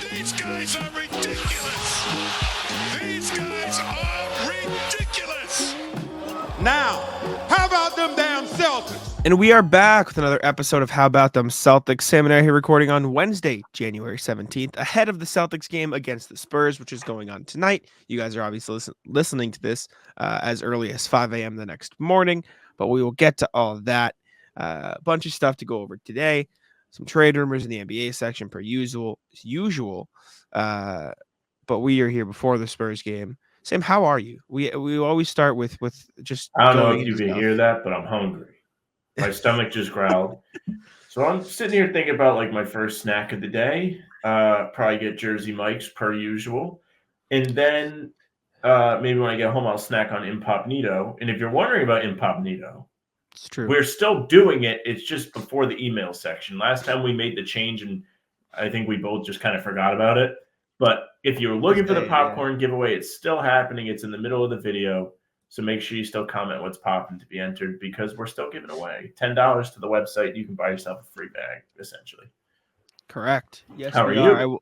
These guys are ridiculous. These guys are ridiculous. Now, how about them damn Celtics? And we are back with another episode of How About Them Celtics. Sam and I are here recording on Wednesday, January 17th, ahead of the Celtics game against the Spurs, which is going on tonight. You guys are obviously listening to this as early as 5 a.m. the next morning, but we will get to all of that. A bunch of stuff to go over today. Some trade rumors in the NBA section per usual. But we are here before the Spurs game. Sam, how are you? We always start with just. I don't know going if you into can stuff. hear that, but I'm hungry. My stomach just growled. So I'm sitting here thinking about like my first snack of the day. Probably get Jersey Mike's per usual. And then maybe when I get home, I'll snack on Impognito. And if you're wondering about Impognito, It's true. we're still doing it. It's just before the email section. Last time we made the change, and I think we both just kind of forgot about it. But if you're looking for the popcorn giveaway, it's still happening. It's in the middle of the video. So make sure you still comment what's popping to be entered because we're still giving away $10 to the website. You can buy yourself a free bag, essentially. Correct. Yes, How we are are. you?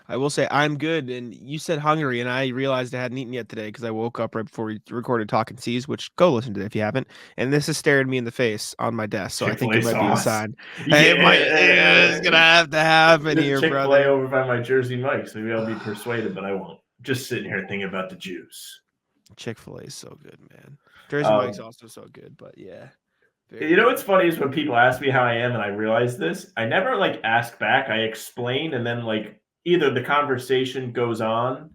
I will say I'm good. And you said hungry, and I realized I hadn't eaten yet today because I woke up right before we recorded Talking Seas, which go listen to it if you haven't. And this is staring me in the face on my desk. So I think it might be a sign. Hey, it's going to have to happen here, Chick-fil-A brother. over by my Jersey Mike's. Maybe I'll be persuaded, but I won't. Just sitting here thinking about the juice. Chick-fil-A is so good, man. Jersey Mike's also so good, but yeah. You know what's funny is when people ask me how I am and I realize this, I never like ask back. I explain and then like either the conversation goes on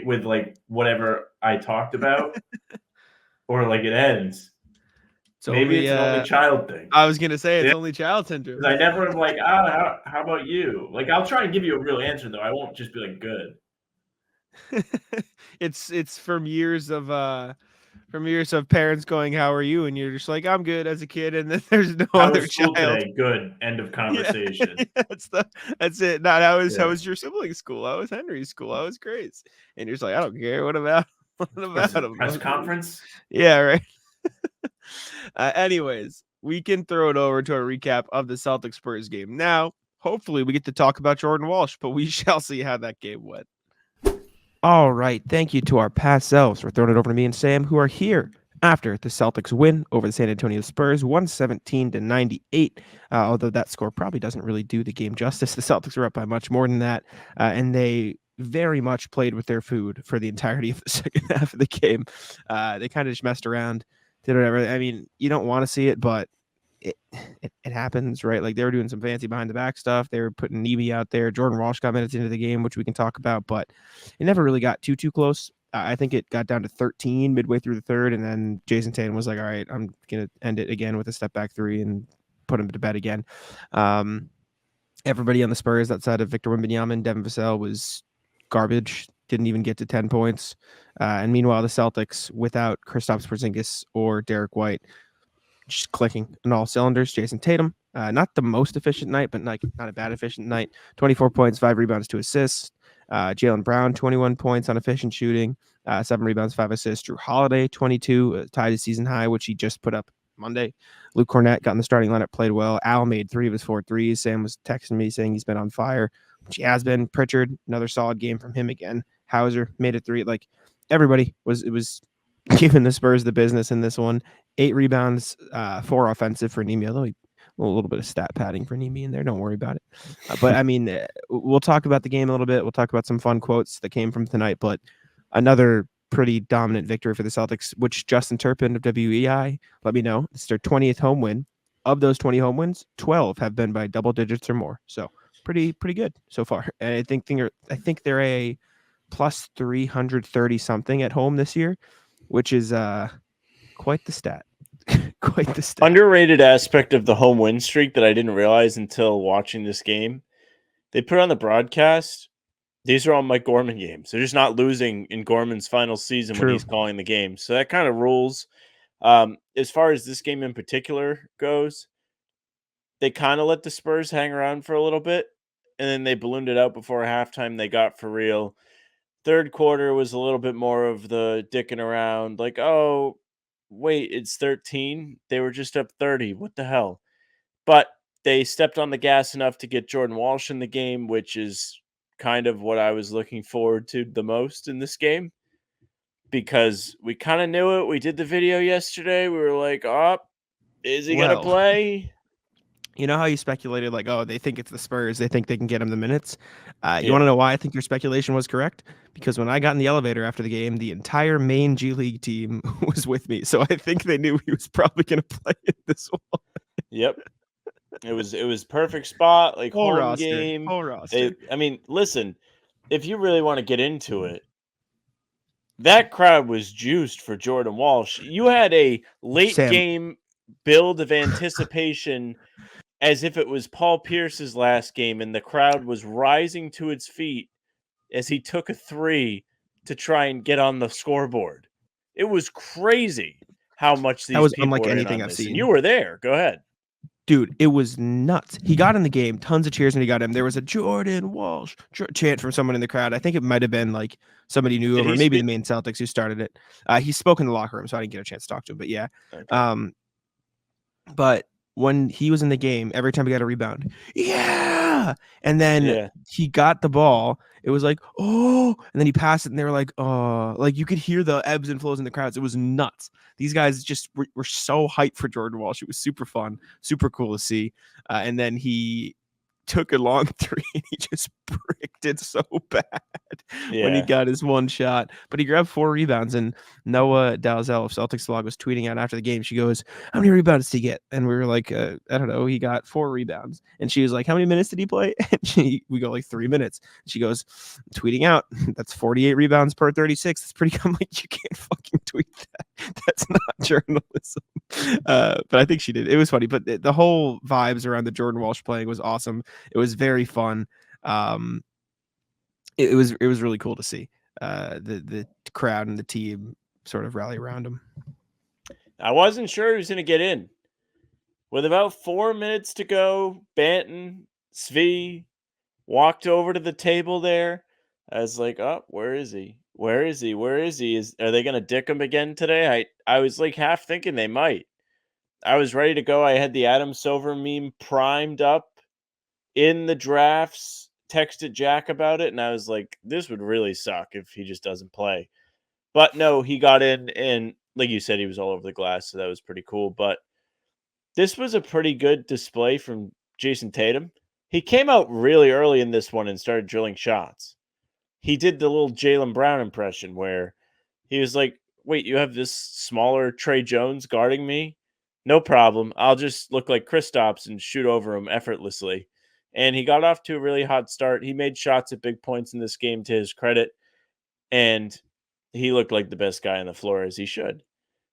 with like whatever I talked about or like it ends. Maybe it's an only child thing. I was going to say it's only child syndrome. I never am like, how about you? Like I'll try and give you a real answer though. I won't just be like good. It's from years of parents going, "How are you?" and you're just like, "I'm good" as a kid, and then there's no other child. Today? Good. End of conversation. Yeah, that's it. Not how was your sibling's school? How was Henry's school? How was Grace? And you're just like, I don't care. What about him? Press conference? Yeah, right. Anyways, we can throw it over to a recap of the Celtics-Spurs game. Now, hopefully, we get to talk about Jordan Walsh, but we shall see how that game went. All right. Thank you to our past selves for throwing it over to me and Sam, who are here after the Celtics win over the San Antonio Spurs, 117-98. Although that score probably doesn't really do the game justice. The Celtics were up by much more than that, and they very much played with their food for the entirety of the second half of the game. They kind of just messed around, did whatever. I mean, you don't want to see it, but it happens, right? Like they were doing some fancy behind the back stuff. They were putting Nebe out there. Jordan Walsh got minutes into the game, which we can talk about, but it never really got too close. I think it got down to 13 midway through the third, and then Jason Tatum was like, all right, I'm going to end it again with a step back three and put him to bed again. Everybody on the Spurs outside of Victor Wembanyama and Devin Vassell was garbage, didn't even get to 10 points. And meanwhile, the Celtics, without Kristaps Porzingis or Derrick White, just clicking on all cylinders. Jason Tatum, not the most efficient night, but not a bad efficient night. 24 points, 5 rebounds, 2 assists. Jaylen Brown, 21 points on efficient shooting, 7 rebounds, 5 assists. Drew Holiday, 22, tied his season high, which he just put up Monday. Luke Cornett got in the starting lineup, played well. Al made 3 of his 4 threes. Sam was texting me saying he's been on fire, which he has been. Pritchard, another solid game from him again. Hauser made a 3. Like everybody was giving the Spurs the business in this one. 8 rebounds, 4 offensive for Nemi, although a little bit of stat padding for Nemi in there. Don't worry about it. But I mean, we'll talk about the game a little bit. We'll talk about some fun quotes that came from tonight, but another pretty dominant victory for the Celtics, which Justin Turpin of WEI let me know. It's their 20th home win. Of those 20 home wins, 12 have been by double digits or more. So pretty good so far. And I think they're a plus 330 something at home this year, which is quite the stat. Quite the stat. Underrated aspect of the home win streak that I didn't realize until watching this game. They put on the broadcast, these are all Mike Gorman games. They're just not losing in Gorman's final season when he's calling the game. So that kind of rules. As far as this game in particular goes, they kind of let the Spurs hang around for a little bit, and then they ballooned it out before halftime. They got for real. Third quarter was a little bit more of the dicking around, like, oh, wait, it's 13. They were just up 30. What the hell? But they stepped on the gas enough to get Jordan Walsh in the game, which is kind of what I was looking forward to the most in this game, because we kind of knew it. We did the video yesterday. We were like, oh, is he going to play? You know how you speculated, like, oh, they think it's the Spurs. They think they can get him the minutes. You Yeah. want to know why I think your speculation was correct? Because when I got in the elevator after the game, the entire main G League team was with me. So I think they knew he was probably going to play in this one. Yep. It was perfect spot, like Whole home roster. game. Whole roster. I mean, listen, if you really want to get into it, that crowd was juiced for Jordan Walsh. You had a late game build of anticipation as if it was Paul Pierce's last game, and the crowd was rising to its feet as he took a 3 to try and get on the scoreboard. It was crazy how much these was people unlike were anything in on I've this. seen. And you were there. Go ahead. Dude, it was nuts. He got in the game, tons of cheers when he got him. There was a Jordan Walsh chant from someone in the crowd. I think it might have been like somebody knew him, or maybe the main Celtics who started it. He spoke in the locker room, so I didn't get a chance to talk to him. But yeah, okay. But when he was in the game, every time he got a rebound, yeah, and then he got the ball. It was like, oh, and then he passed it, and they were like, oh, like you could hear the ebbs and flows in the crowds. It was nuts. These guys just were so hyped for Jordan Walsh. It was super fun, super cool to see. And then he took a long 3 and he just bricked it so bad when he got his one shot. But he grabbed 4 rebounds, and Noah Dalzell of Celtics Log was tweeting out after the game. She goes, how many rebounds did he get? And we were like, I don't know. He got 4 rebounds. And she was like, how many minutes did he play? And we go like 3 minutes. And she goes, tweeting out, that's 48 rebounds per 36. It's pretty. I'm like, you can't fucking tweet that. That's not journalism. But I think she did. It was funny. But the whole vibes around the Jordan Walsh playing was awesome. It was very fun. It was really cool to see the crowd and the team sort of rally around him. I wasn't sure he was going to get in. With about 4 minutes to go, Banton, Svi walked over to the table there. I was like, oh, where is he? Where is he? Where is he? Are they going to dick him again today? I was like half thinking they might. I was ready to go. I had the Adam Silver meme primed up in the drafts, texted Jack about it, and I was like, this would really suck if he just doesn't play. But no, he got in, and like you said, he was all over the glass, so that was pretty cool. But this was a pretty good display from Jason Tatum. He came out really early in this one and started drilling shots. He did the little Jaylen Brown impression where he was like, wait, you have this smaller Trey Jones guarding me? No problem. I'll just look like Kristaps and shoot over him effortlessly. And he got off to a really hot start. He made shots at big points in this game, to his credit. And he looked like the best guy on the floor, as he should.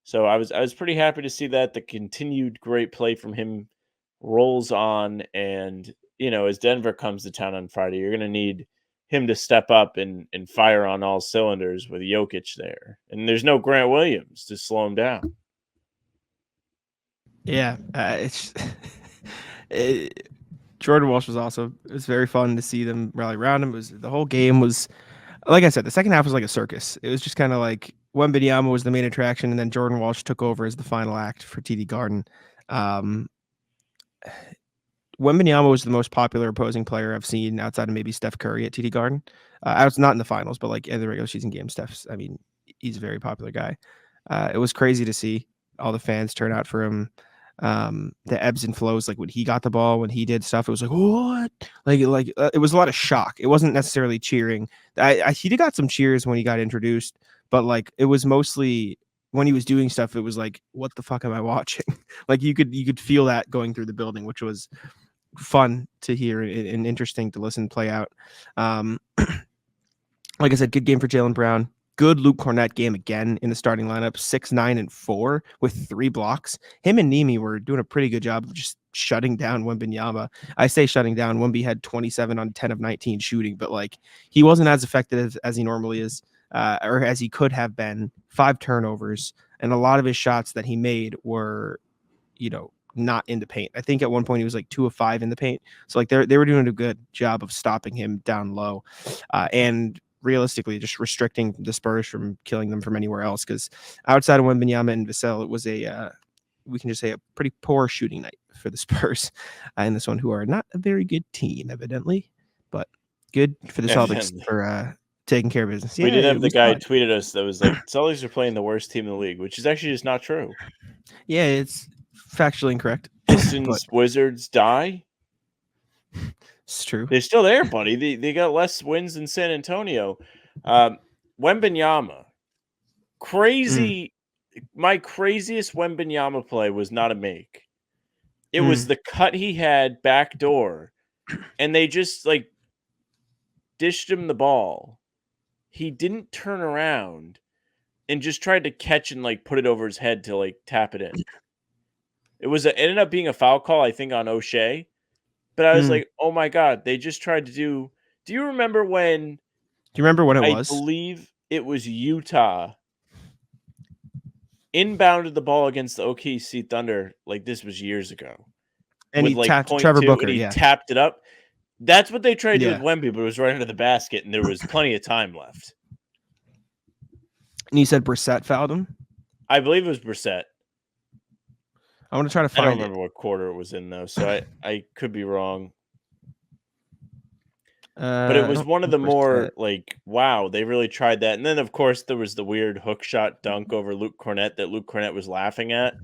So I was pretty happy to see that. The continued great play from him rolls on. And, you know, as Denver comes to town on Friday, you're going to need him to step up and fire on all cylinders with Jokic there. And there's no Grant Williams to slow him down. Yeah, Jordan Walsh was awesome. It was very fun to see them rally around him. The whole game was, like I said, the second half was like a circus. It was just kind of like Wembanyama was the main attraction, and then Jordan Walsh took over as the final act for TD Garden. Wembanyama was the most popular opposing player I've seen outside of maybe Steph Curry at TD Garden. I was not in the finals, but like in the regular season game, he's a very popular guy. It was crazy to see all the fans turn out for him. The ebbs and flows, like when he got the ball, when he did stuff, it was like, what? It was a lot of shock. It wasn't necessarily cheering. He got some cheers when he got introduced, but like it was mostly when he was doing stuff, it was like, what the fuck am I watching? Like you could feel that going through the building, which was fun to hear and interesting to listen play out. Like I said, good game for Jaylen Brown. Good Luke Cornett game again in the starting lineup, 6, 9, and 4 with 3 blocks. Him and Nemi were doing a pretty good job of just shutting down Wembanyama. I say shutting down. Wemby had 27 on 10 of 19 shooting, but like he wasn't as effective as he normally is, or as he could have been. 5 turnovers, and a lot of his shots that he made were, not in the paint. I think at one point he was like 2 of 5 in the paint. So like they were doing a good job of stopping him down low, and realistically just restricting the Spurs from killing them from anywhere else, because outside of Wembanyama and Vassell, it was we can just say a pretty poor shooting night for the Spurs in this one, who are not a very good team, evidently, but Good for the Celtics Evidently. for taking care of business. We did have the guy saw who it. tweeted us that was like, Celtics are playing the worst team in the league, which is actually just not true. Yeah, it's factually incorrect. Pistons, Wizards die. It's true. They're still there, buddy. They got less wins than San Antonio. Wembanyama. Crazy. My craziest Wembanyama play was not a make. It was the cut he had backdoor, and they just like dished him the ball. He didn't turn around and just tried to catch and like put it over his head to like tap it in. It ended up being a foul call, I think, on O'Shea. But I was like, oh my God, they just tried to do. Do you remember when? Do you remember what it was? I believe it was Utah inbounded the ball against the OKC Thunder. Like this was years ago. And he like tapped 0.2, Trevor Booker. and he Yeah. tapped it up. That's what they tried to do Yeah. with Wemby, but it was right under the basket, and there was plenty of time left. And you said Brissett fouled him? I believe it was Brissett. I want to try to I find don't remember what quarter it was in, though, so I could be wrong. But it was one of the more, like, wow, they really tried that. And then, of course, there was the weird hook shot dunk over Luke Cornett that Luke Cornett was laughing at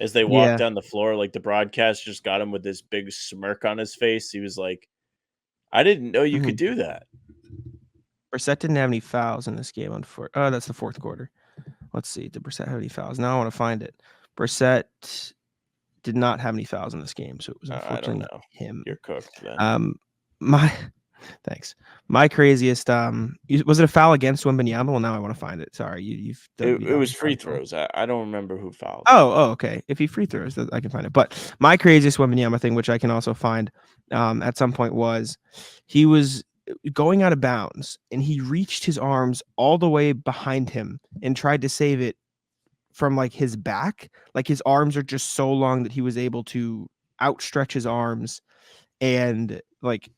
as they walked down the floor. Like, the broadcast just got him with this big smirk on his face. He was like, I didn't know you could do that. Brissett didn't have any fouls in this game. Oh, that's the fourth quarter. Let's see. Did Brissett have any fouls? Now I want to find it. Brissett did not have any fouls in this game, so it was unfortunately him. You're cooked then. Thanks. My craziest was it a foul against Wembanyama? Well, now I want to find it. Sorry, you've done, it was free throws. I don't remember who fouled. Oh, okay. If he free throws, I can find it. But my craziest Wembanyama thing, which I can also find at some point, was he was going out of bounds and he reached his arms all the way behind him and tried to save it from like his back. Like his arms are just so long that he was able to outstretch his arms and like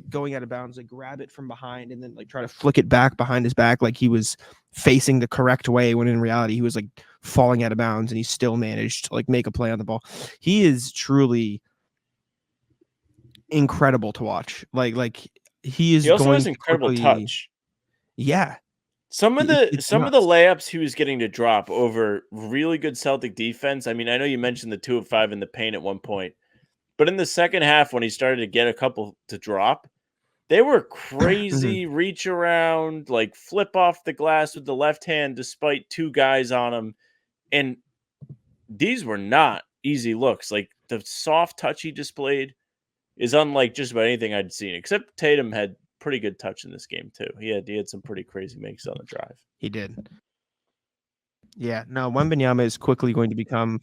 going out of bounds, like grab it from behind and then like try to flick it back behind his back like he was facing the correct way, when in reality he was like falling out of bounds, and he still managed to like make a play on the ball. He is truly incredible to watch. Like he also has incredible touch. Yeah. Some of the layups he was getting to drop over really good Celtic defense. I mean, I know you mentioned the 2 of 5 in the paint at one point, but in the second half, when he started to get a couple to drop, they were crazy reach around, like flip off the glass with the left hand despite 2 guys on him. And these were not easy looks. Like the soft touch he displayed is unlike just about anything I'd seen, except Tatum had pretty good touch in this game too. He had some pretty crazy makes on the drive. He did. Yeah, no, Wembanyama is quickly going to become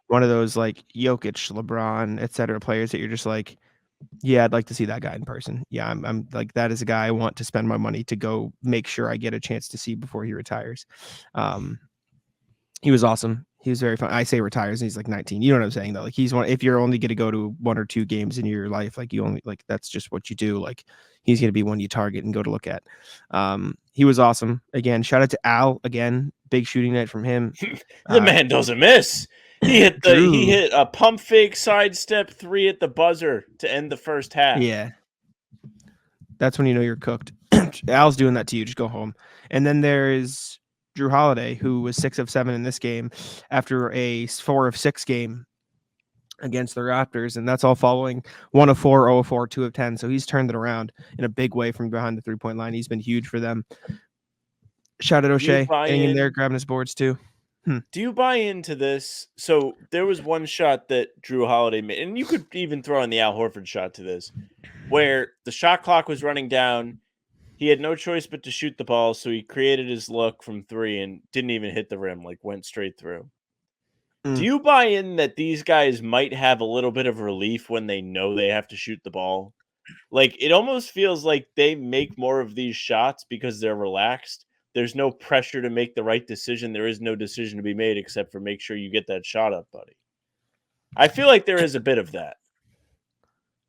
one of those like Jokic, LeBron, etc. players that you're just like, yeah, I'd like to see that guy in person. Yeah, I'm like, that is a guy I want to spend my money to go make sure I get a chance to see before he retires. He was awesome. He was very fun. I say retires, and he's like 19. You know what I'm saying though? Like he's one. If you're only going to go to 1 or 2 games in your life, like you only like that's just what you do. Like he's going to be one you target and go to look at. He was awesome. Again, shout out to Al. Again, big shooting night from him. The man doesn't miss. He hit a pump fake sidestep 3 at the buzzer to end the first half. Yeah, that's when you know you're cooked. Al's doing that to you. Just go home. And then there's Drew Holiday, who was 6 of 7 in this game after a 4 of 6 game against the Raptors, and that's all following 1 of 4, 0 of 4, 2 of 10. So he's turned it around in a big way from behind the 3-point line. He's been huge for them. Shout out O'Shea, getting in there, grabbing his boards too. Do you buy into this? So there was one shot that Drew Holiday made, and you could even throw in the Al Horford shot to this, where the shot clock was running down. He had no choice but to shoot the ball, so he created his look from 3 and didn't even hit the rim, like went straight through. Do you buy in that these guys might have a little bit of relief when they know they have to shoot the ball? Like, it almost feels like they make more of these shots because they're relaxed. There's no pressure to make the right decision. There is no decision to be made except for make sure you get that shot up, buddy. I feel like there is a bit of that.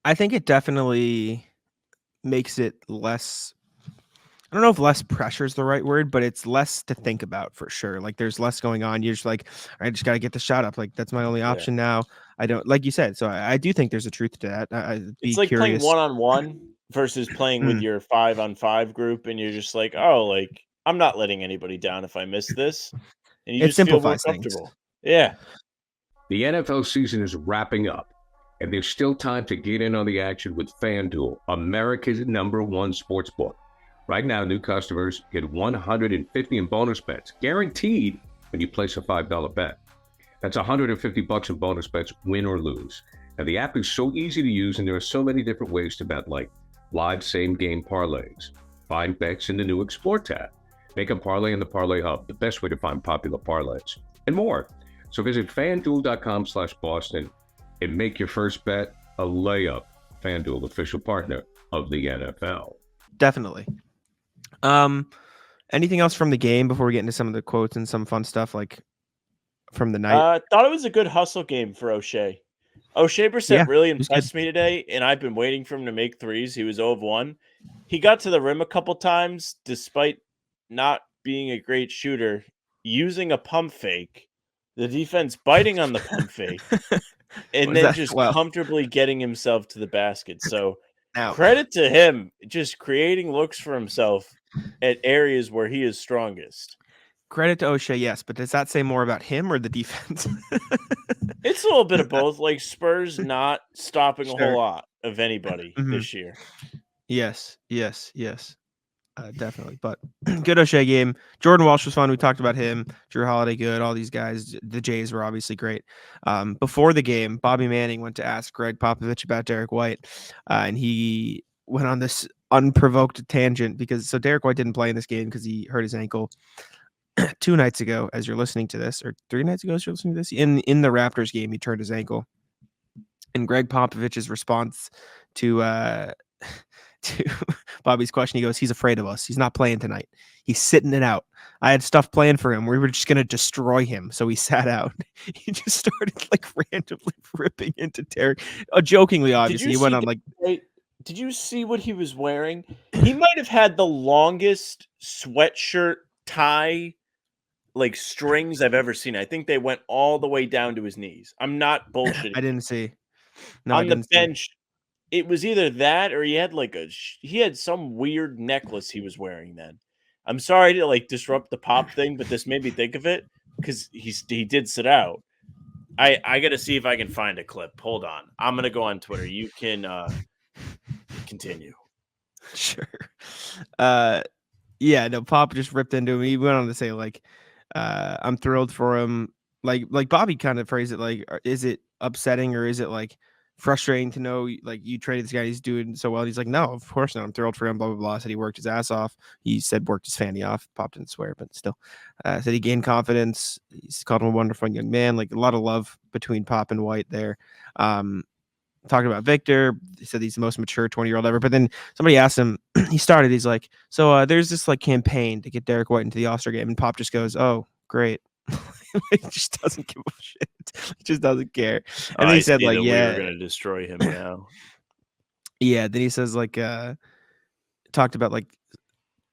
I think it definitely makes it less, I don't know if less pressure is the right word, but it's less to think about for sure. Like there's less going on. You're just like, I just got to get the shot up. Like that's my only option now. I don't, like you said. So I do think there's a truth to that. It's like curious. playing one-on-one. versus playing with your 5-on-5 group, and you're just like, oh, like I'm not letting anybody down if I miss this, and you It just feel more simplifies things. comfortable. Yeah. The NFL season is wrapping up, and there's still time to get in on the action with FanDuel, America's #1 sportsbook. Right now, new customers get $150 in bonus bets, guaranteed when you place a $5 bet. That's $150 in bonus bets, win or lose. And the app is so easy to use, and there are so many different ways to bet, like live same-game parlays, find bets in the new Explore tab, make a parlay in the Parlay Hub, the best way to find popular parlays, and more. So visit FanDuel.com/Boston and make your first bet a layup. FanDuel, official partner of the NFL. Definitely. Anything else from the game before we get into some of the quotes and some fun stuff like from the night? Thought it was a good hustle game for O'Shea. O'Shea Brissett really impressed me today, and I've been waiting for him to make threes. He was 0 of 1. He got to the rim a couple times, despite not being a great shooter, using a pump fake, the defense biting on the pump fake, and then just comfortably getting himself to the basket. So credit to him, just creating looks for himself at areas where he is strongest. Credit to O'Shea, yes, but does that say more about him or the defense? It's a little bit of both. Like Spurs not stopping a whole lot of anybody this year. Yes. Definitely. But good O'Shea game. Jordan Walsh was fun. We talked about him. Drew Holiday, good. All these guys. The Jays were obviously great. Before the game, Bobby Manning went to ask Greg Popovich about Derrick White, and he went on this unprovoked tangent because Derrick White didn't play in this game because he hurt his ankle 2 nights ago as you're listening to this, or 3 nights ago as you're listening to this. In the Raptors game, he turned his ankle. And Greg Popovich's response to Bobby's question, he goes, he's afraid of us. He's not playing tonight. He's sitting it out. I had stuff planned for him. We were just going to destroy him. So he sat out. He just started like randomly ripping into Derrick. Jokingly, obviously. He went on like... Did you see what he was wearing? He might have had the longest sweatshirt tie like strings I've ever seen. I think they went all the way down to his knees. I'm not bullshitting. I didn't see. No, on the bench, it was either that or he had some weird necklace he was wearing then. I'm sorry to like disrupt the pop thing, but this made me think of it because he did sit out. I got to see if I can find a clip. Hold on. I'm going to go on Twitter. You can continue. Sure. Yeah, no, Pop just ripped into him. He went on to say, like, I'm thrilled for him. Like Bobby kind of phrased it like, is it upsetting or is it like frustrating to know like you traded this guy, he's doing so well? He's like, no, of course not. I'm thrilled for him, blah, blah, blah. Said he worked his ass off. He said worked his fanny off. Pop didn't swear, but still. Said he gained confidence. He's called him a wonderful young man. Like a lot of love between Pop and White there. Talking about Victor, he said he's the most mature 20-year-old ever. But then somebody asked him, he's like, so there's this like campaign to get Derrick White into the All-Star game. And Pop just goes, oh, great. He just doesn't give a shit. He just doesn't care. And then he said, like, yeah, we're going to destroy him now. Yeah. Then he says, like, talked about like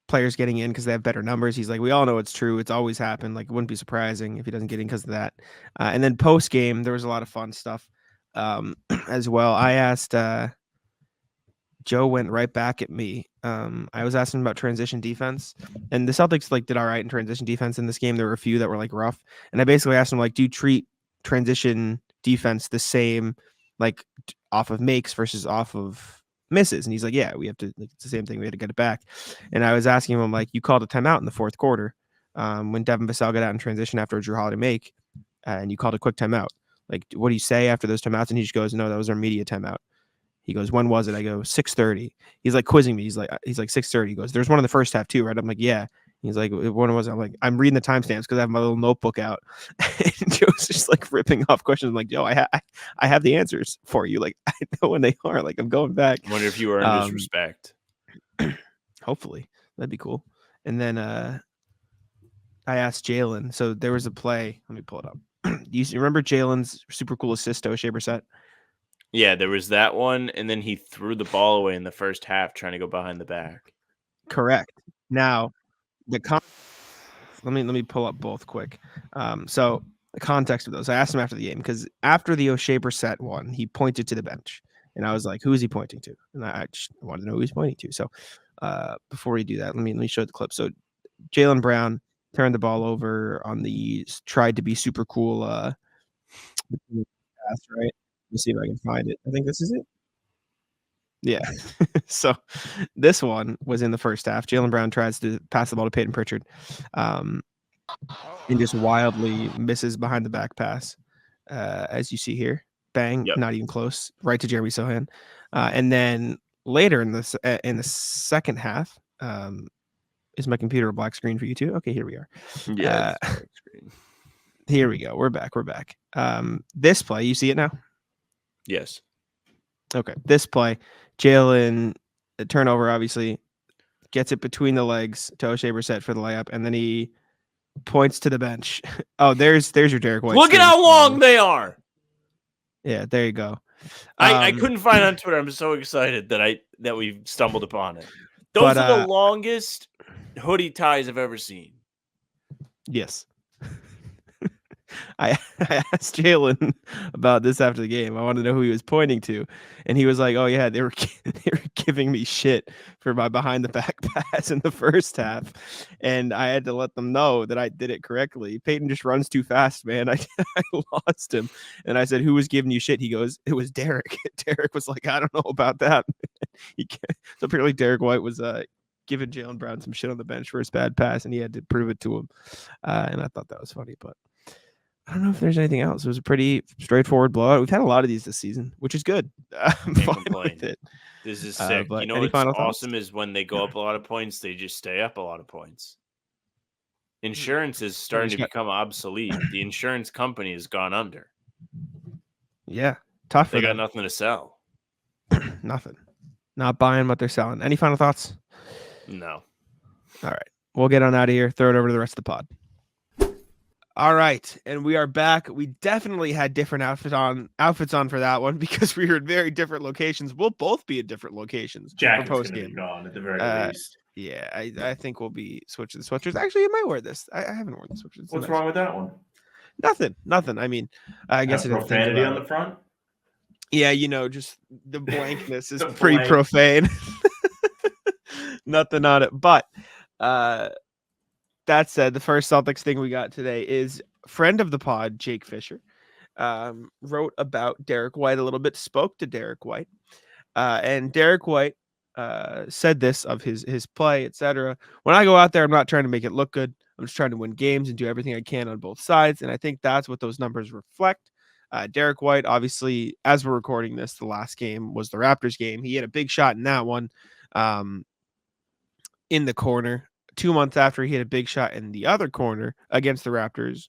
players getting in because they have better numbers. He's like, we all know it's true. It's always happened. Like, it wouldn't be surprising if he doesn't get in because of that. And then post game, there was a lot of fun stuff as well. I asked, Joe went right back at me. I was asking about transition defense, and the Celtics like did all right in transition defense in this game. There were a few that were like rough, and I basically asked him like, do you treat transition defense the same, like off of makes versus off of misses? And he's like, yeah, we have to. Like, it's the same thing. We had to get it back. And I was asking him like, you called a timeout in the fourth quarter when Devin Vassell got out in transition after a Drew Holiday make, and you called a quick timeout. Like, what do you say after those timeouts? And he just goes, no, that was our media timeout. He goes, when was it? I go, 6:30. He's like quizzing me. He's like 6:30. He goes, there's one in the first half too, right? I'm like, yeah. He's like, when was it? I'm like, I'm reading the timestamps because I have my little notebook out. And Joe's just like ripping off questions. I'm like, Joe, I have the answers for you. Like, I know when they are. Like, I'm going back. I wonder if you earned his respect. Hopefully. That'd be cool. And then I asked Jalen. So there was a play. Let me pull it up. You remember Jalen's super cool assist to O'Shea Brissett? Yeah, there was that one, and then he threw the ball away in the first half trying to go behind the back. Correct. Now, let me pull up both quick. So the context of those, I asked him after the game because after the O'Shea Brissett one, he pointed to the bench And I was like, who is he pointing to? And I just wanted to know who he's pointing to. So before we do that, let me show the clip. So Jaylen Brown turned the ball over on the tried to be super cool pass, right? Let me see if I can find it. I think this is it. Yeah. So this one was in the first half. Jaylen Brown tries to pass the ball to Peyton Pritchard and just wildly misses behind the back pass, as you see here. Bang, not even close, right to Jeremy Sohan. And then later in the second half, is my computer a black screen for you too? Okay, here we are. Yeah. Here we go. We're back. This play, you see it now? Yes. Okay. This play, Jaylen, turnover, obviously, gets it between the legs to O'Shea Brissett for the layup, and then he points to the bench. Oh, there's your Derrick White. Look at how long they are. Yeah, there you go. I couldn't find it on Twitter. I'm so excited that we stumbled upon it. Those are the longest hoodie ties I've ever seen. Yes. I asked Jaylen about this after the game. I wanted to know who he was pointing to, and he was like, "Oh yeah, they were giving me shit for my behind the back pass in the first half, and I had to let them know that I did it correctly. Peyton just runs too fast, man. I lost him." And I said, "Who was giving you shit?" He goes, "It was Derrick." Derrick was like, "I don't know about that." So apparently Derrick White was giving Jaylen Brown some shit on the bench for his bad pass, and he had to prove it to him. And I thought that was funny, but I don't know if there's anything else. It was a pretty straightforward blowout. We've had a lot of these this season, which is good. I'm fine with it. This is sick. You know what's awesome is when they go up a lot of points, they just stay up a lot of points. Insurance is starting to become obsolete. The insurance company has gone under. Yeah, tough. They got nothing to sell. Nothing. Not buying what they're selling. Any final thoughts? No. All right. We'll get on out of here. Throw it over to the rest of the pod. All right, and we are back. We definitely had different outfits on for that one because we were in very different locations. We'll both be in different locations. Jacket's going to be gone at the very least. Yeah, I think we'll be switching the sweatshirts. Actually, I might wear this. I haven't worn the sweatshirts. What's wrong with that one? Nothing. I mean, I guess profanity on the front. Yeah, just the blankness is pretty profane. Nothing on it, but that said, the first Celtics thing we got today is friend of the pod, Jake Fischer, wrote about Derrick White a little bit, spoke to Derrick White, and Derrick White said this of his play, etc. When I go out there, I'm not trying to make it look good. I'm just trying to win games and do everything I can on both sides, and I think that's what those numbers reflect. Derrick White, obviously, as we're recording this, the last game was the Raptors game. He had a big shot in that one in the corner. 2 months after, he had a big shot in the other corner against the Raptors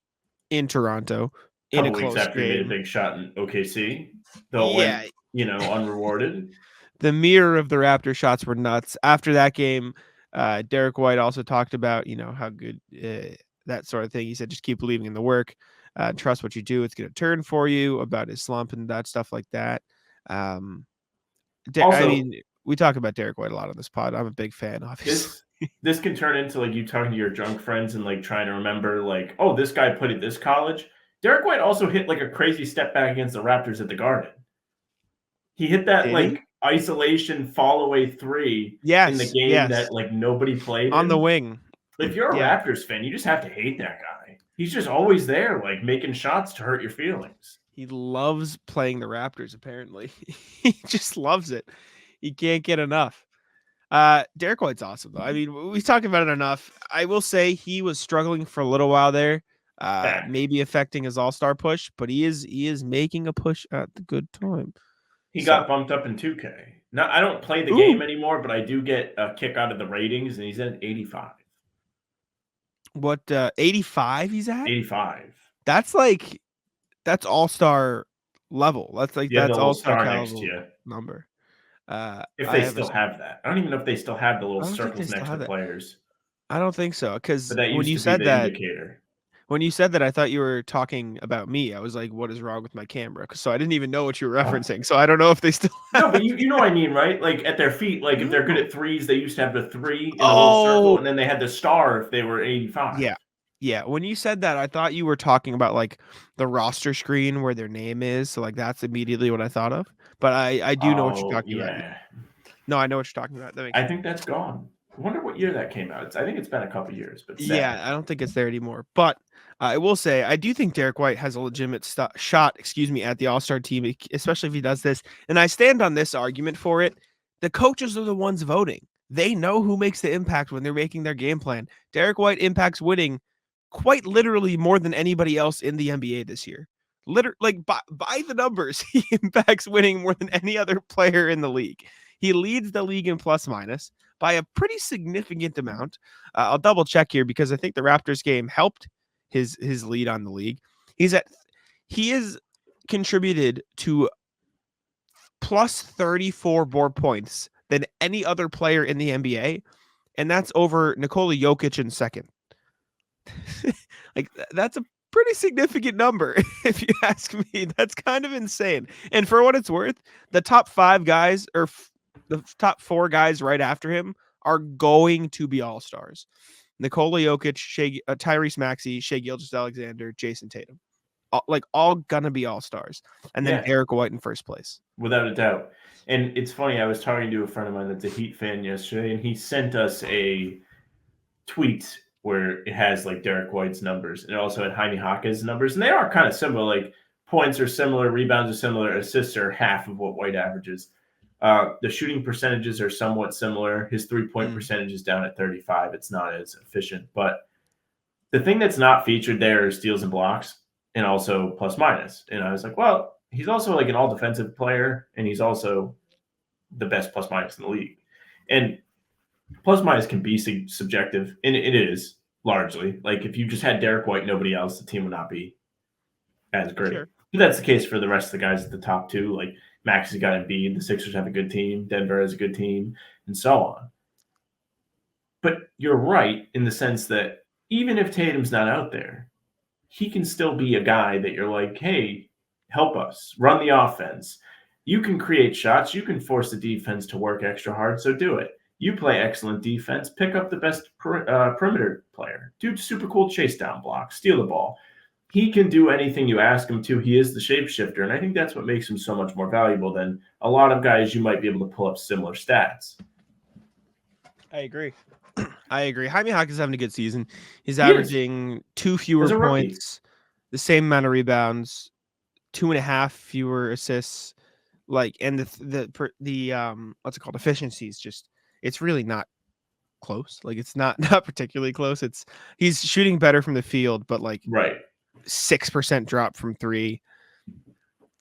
in Toronto. In a close after game. He made a big shot in OKC, though went, unrewarded. The mirror of the Raptor shots were nuts. After that game, Derrick White also talked about, how good that sort of thing. He said, just keep believing in the work. Trust what you do. It's going to turn for you, about his slump and that stuff like that. We talk about Derrick White a lot on this pod. I'm a big fan, obviously. This can turn into you talking to your drunk friends and trying to remember this guy played at this college. Derrick White also hit a crazy step back against the Raptors at the Garden. He hit that isolation fall away three in the game that nobody played on the wing. If you're a Raptors fan, you just have to hate that guy. He's just always there, making shots to hurt your feelings. He loves playing the Raptors. Apparently, he just loves it. He can't get enough. Derrick White's awesome, though. I mean, we talked about it enough. I will say he was struggling for a little while there, maybe affecting his all-star push, but he is making a push at the good time. He got bumped up in 2K. Now, I don't play the game anymore, but I do get a kick out of the ratings, and he's at 85. What, 85 he's at? 85. That's all-star level. That's all-star next to you. Number. If they still have that. I don't even know if they still have the little circles next to players. I don't think so, because when you said that, I thought you were talking about me. I was like, what is wrong with my camera? So I didn't even know what you were referencing. So I don't know if they still have No, but you know what I mean, right? At their feet, if they're good at threes, they used to have the 3 in a little circle, and then they had the star if they were 85. Yeah. Yeah, when you said that, I thought you were talking about like the roster screen where their name is. So like that's immediately what I thought of. But I do know what you're Oh, talking about. yeah. No, I know what you're talking about. That makes I sense. think that's gone. I wonder what year that came out. I think it's been a couple years, but Yeah, sad. I don't think it's there anymore. But I will say I do think Derrick White has a legitimate shot, at the All-Star team, especially if he does this. And I stand on this argument for it. The coaches are the ones voting. They know who makes the impact when they're making their game plan. Derrick White impacts winning quite literally more than anybody else in the NBA this year. Like by the numbers, he impacts winning more than any other player in the league. He leads the league in plus minus by a pretty significant amount. I'll double check here because I think the Raptors game helped his lead on the league. He is contributed to plus 34 more points than any other player in the NBA, and that's over Nikola Jokic in second. Like that's a pretty significant number if you ask me. That's kind of insane. And for what it's worth, the top 5 guys or the top 4 guys right after him are going to be all-stars. Nikola Jokic, Tyrese Maxey, Shai Gilgeous-Alexander, Jason Tatum. All gonna be all-stars. And then Derrick White in first place. Without a doubt. And it's funny, I was talking to a friend of mine that's a Heat fan yesterday, and he sent us a tweet where it has like Derrick White's numbers, and it also had Jaime Jaquez's numbers, and they are kind of similar. Like points are similar, rebounds are similar, assists are half of what White averages. The shooting percentages are somewhat similar. His 3-point percentage is down at 35. It's not as efficient, but the thing that's not featured there is steals and blocks, and also plus minus. And I was like, well, he's also like an all defensive player, and he's also the best plus minus in the league. And plus minus can be subjective, and it is largely. Like if you just had Derrick White, nobody else, the team would not be as great. Sure. But that's the case for the rest of the guys at the top two. Like Max has got Embiid, the Sixers have a good team, Denver has a good team, and so on. But you're right in the sense that even if Tatum's not out there, he can still be a guy that you're like, hey, help us, run the offense. You can create shots. You can force the defense to work extra hard, so do it. You play excellent defense. Pick up the best perimeter player. Do super cool chase down block. Steal the ball. He can do anything you ask him to. He is the shapeshifter, and I think that's what makes him so much more valuable than a lot of guys you might be able to pull up similar stats. I agree. Jaime Jaquez is having a good season. He's averaging 2 fewer points, the same amount of rebounds, 2.5 fewer assists. And the what's it called? Efficiency is just, it's really not close. Like it's not particularly close. He's shooting better from the field, but 6% drop from 3,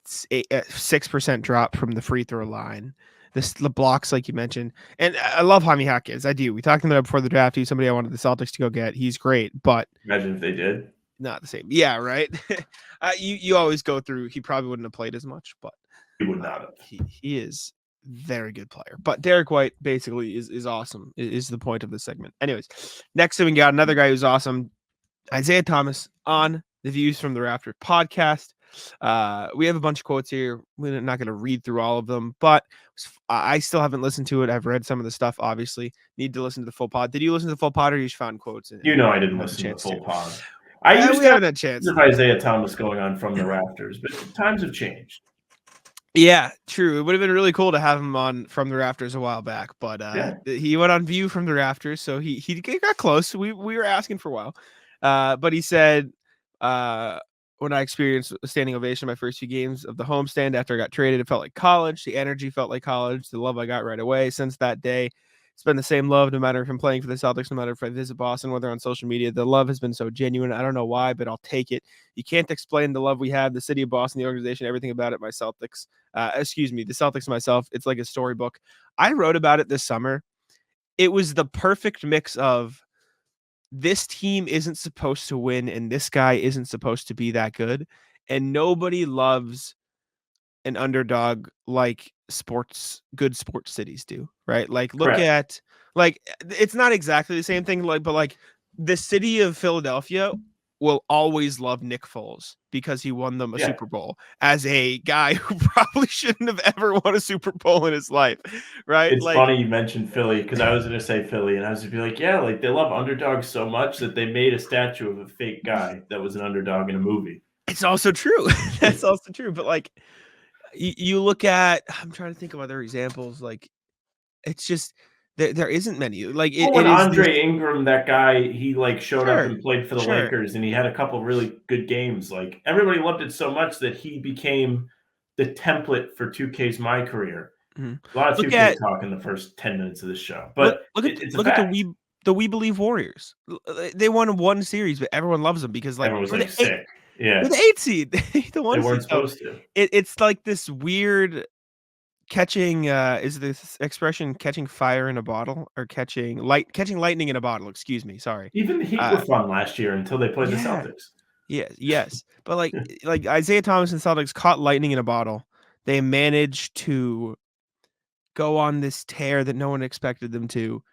6% drop from the free throw line. The blocks, like you mentioned, and I love Jaime Jaquez. I do. We talked about it before the draft. He's somebody I wanted the Celtics to go get. He's great, but imagine if they did. Not the same. Yeah, right. You always go through. He probably wouldn't have played as much, but he would not have. He is very good player. But Derrick White basically is awesome. Is the point of this segment. Anyways, next we got another guy who's awesome, Isaiah Thomas on the Views from the Rafters podcast. We have a bunch of quotes here. We're not going to read through all of them, but I still haven't listened to it. I've read some of the stuff, obviously. Need to listen to the full pod. Did you listen to the full pod, or you just found quotes? I didn't listen to the full pod. I used to have a chance of Isaiah Thomas going on From the Rafters, but times have changed. Yeah, true. It would have been really cool to have him on From the Rafters a while back, but he went on View from the Rafters, so he got close. We were asking for a while, but he said, when I experienced a standing ovation my first few games of the homestand after I got traded, it felt like college. The energy felt like college. The love I got right away. Since that day, it's been the same love, no matter if I'm playing for the Celtics, no matter if I visit Boston, whether on social media. The love has been so genuine. I don't know why, but I'll take it. You can't explain the love we have, the city of Boston, the organization, everything about it. The Celtics myself. It's like a storybook. I wrote about it this summer. It was the perfect mix of, this team isn't supposed to win and this guy isn't supposed to be that good. And nobody loves an underdog like good sports cities do, right? Like look at, like, it's not exactly the same thing, but the city of Philadelphia will always love Nick Foles because he won them a Super Bowl as a guy who probably shouldn't have ever won a Super Bowl in his life, right? It's funny you mentioned Philly because I was going to say Philly, and I was going to be like, yeah, like they love underdogs so much that they made a statue of a fake guy that was an underdog in a movie. It's also true. That's also true. But like, you look at, I'm trying to think of other examples. Like, it's just there isn't many. Like, when Andre Ingram, that guy, he like showed up and played for the Sure. Lakers, and he had a couple really good games. Like everybody loved it so much that he became the template for 2K's My Career. Mhm. A lot of 2K talk in the first 10 minutes of this show, but look at the We Believe Warriors. They won one series, but everyone loves them because like everyone was like sick. Yeah, they're the 8th seed. The one they weren't seed. supposed to. It's like this weird catching. Is this expression catching fire in a bottle or catching lightning in a bottle? Excuse me. Sorry. Even the Heat were fun last year until they played the Celtics. Yes. But like Isaiah Thomas and Celtics caught lightning in a bottle. They managed to go on this tear that no one expected them to.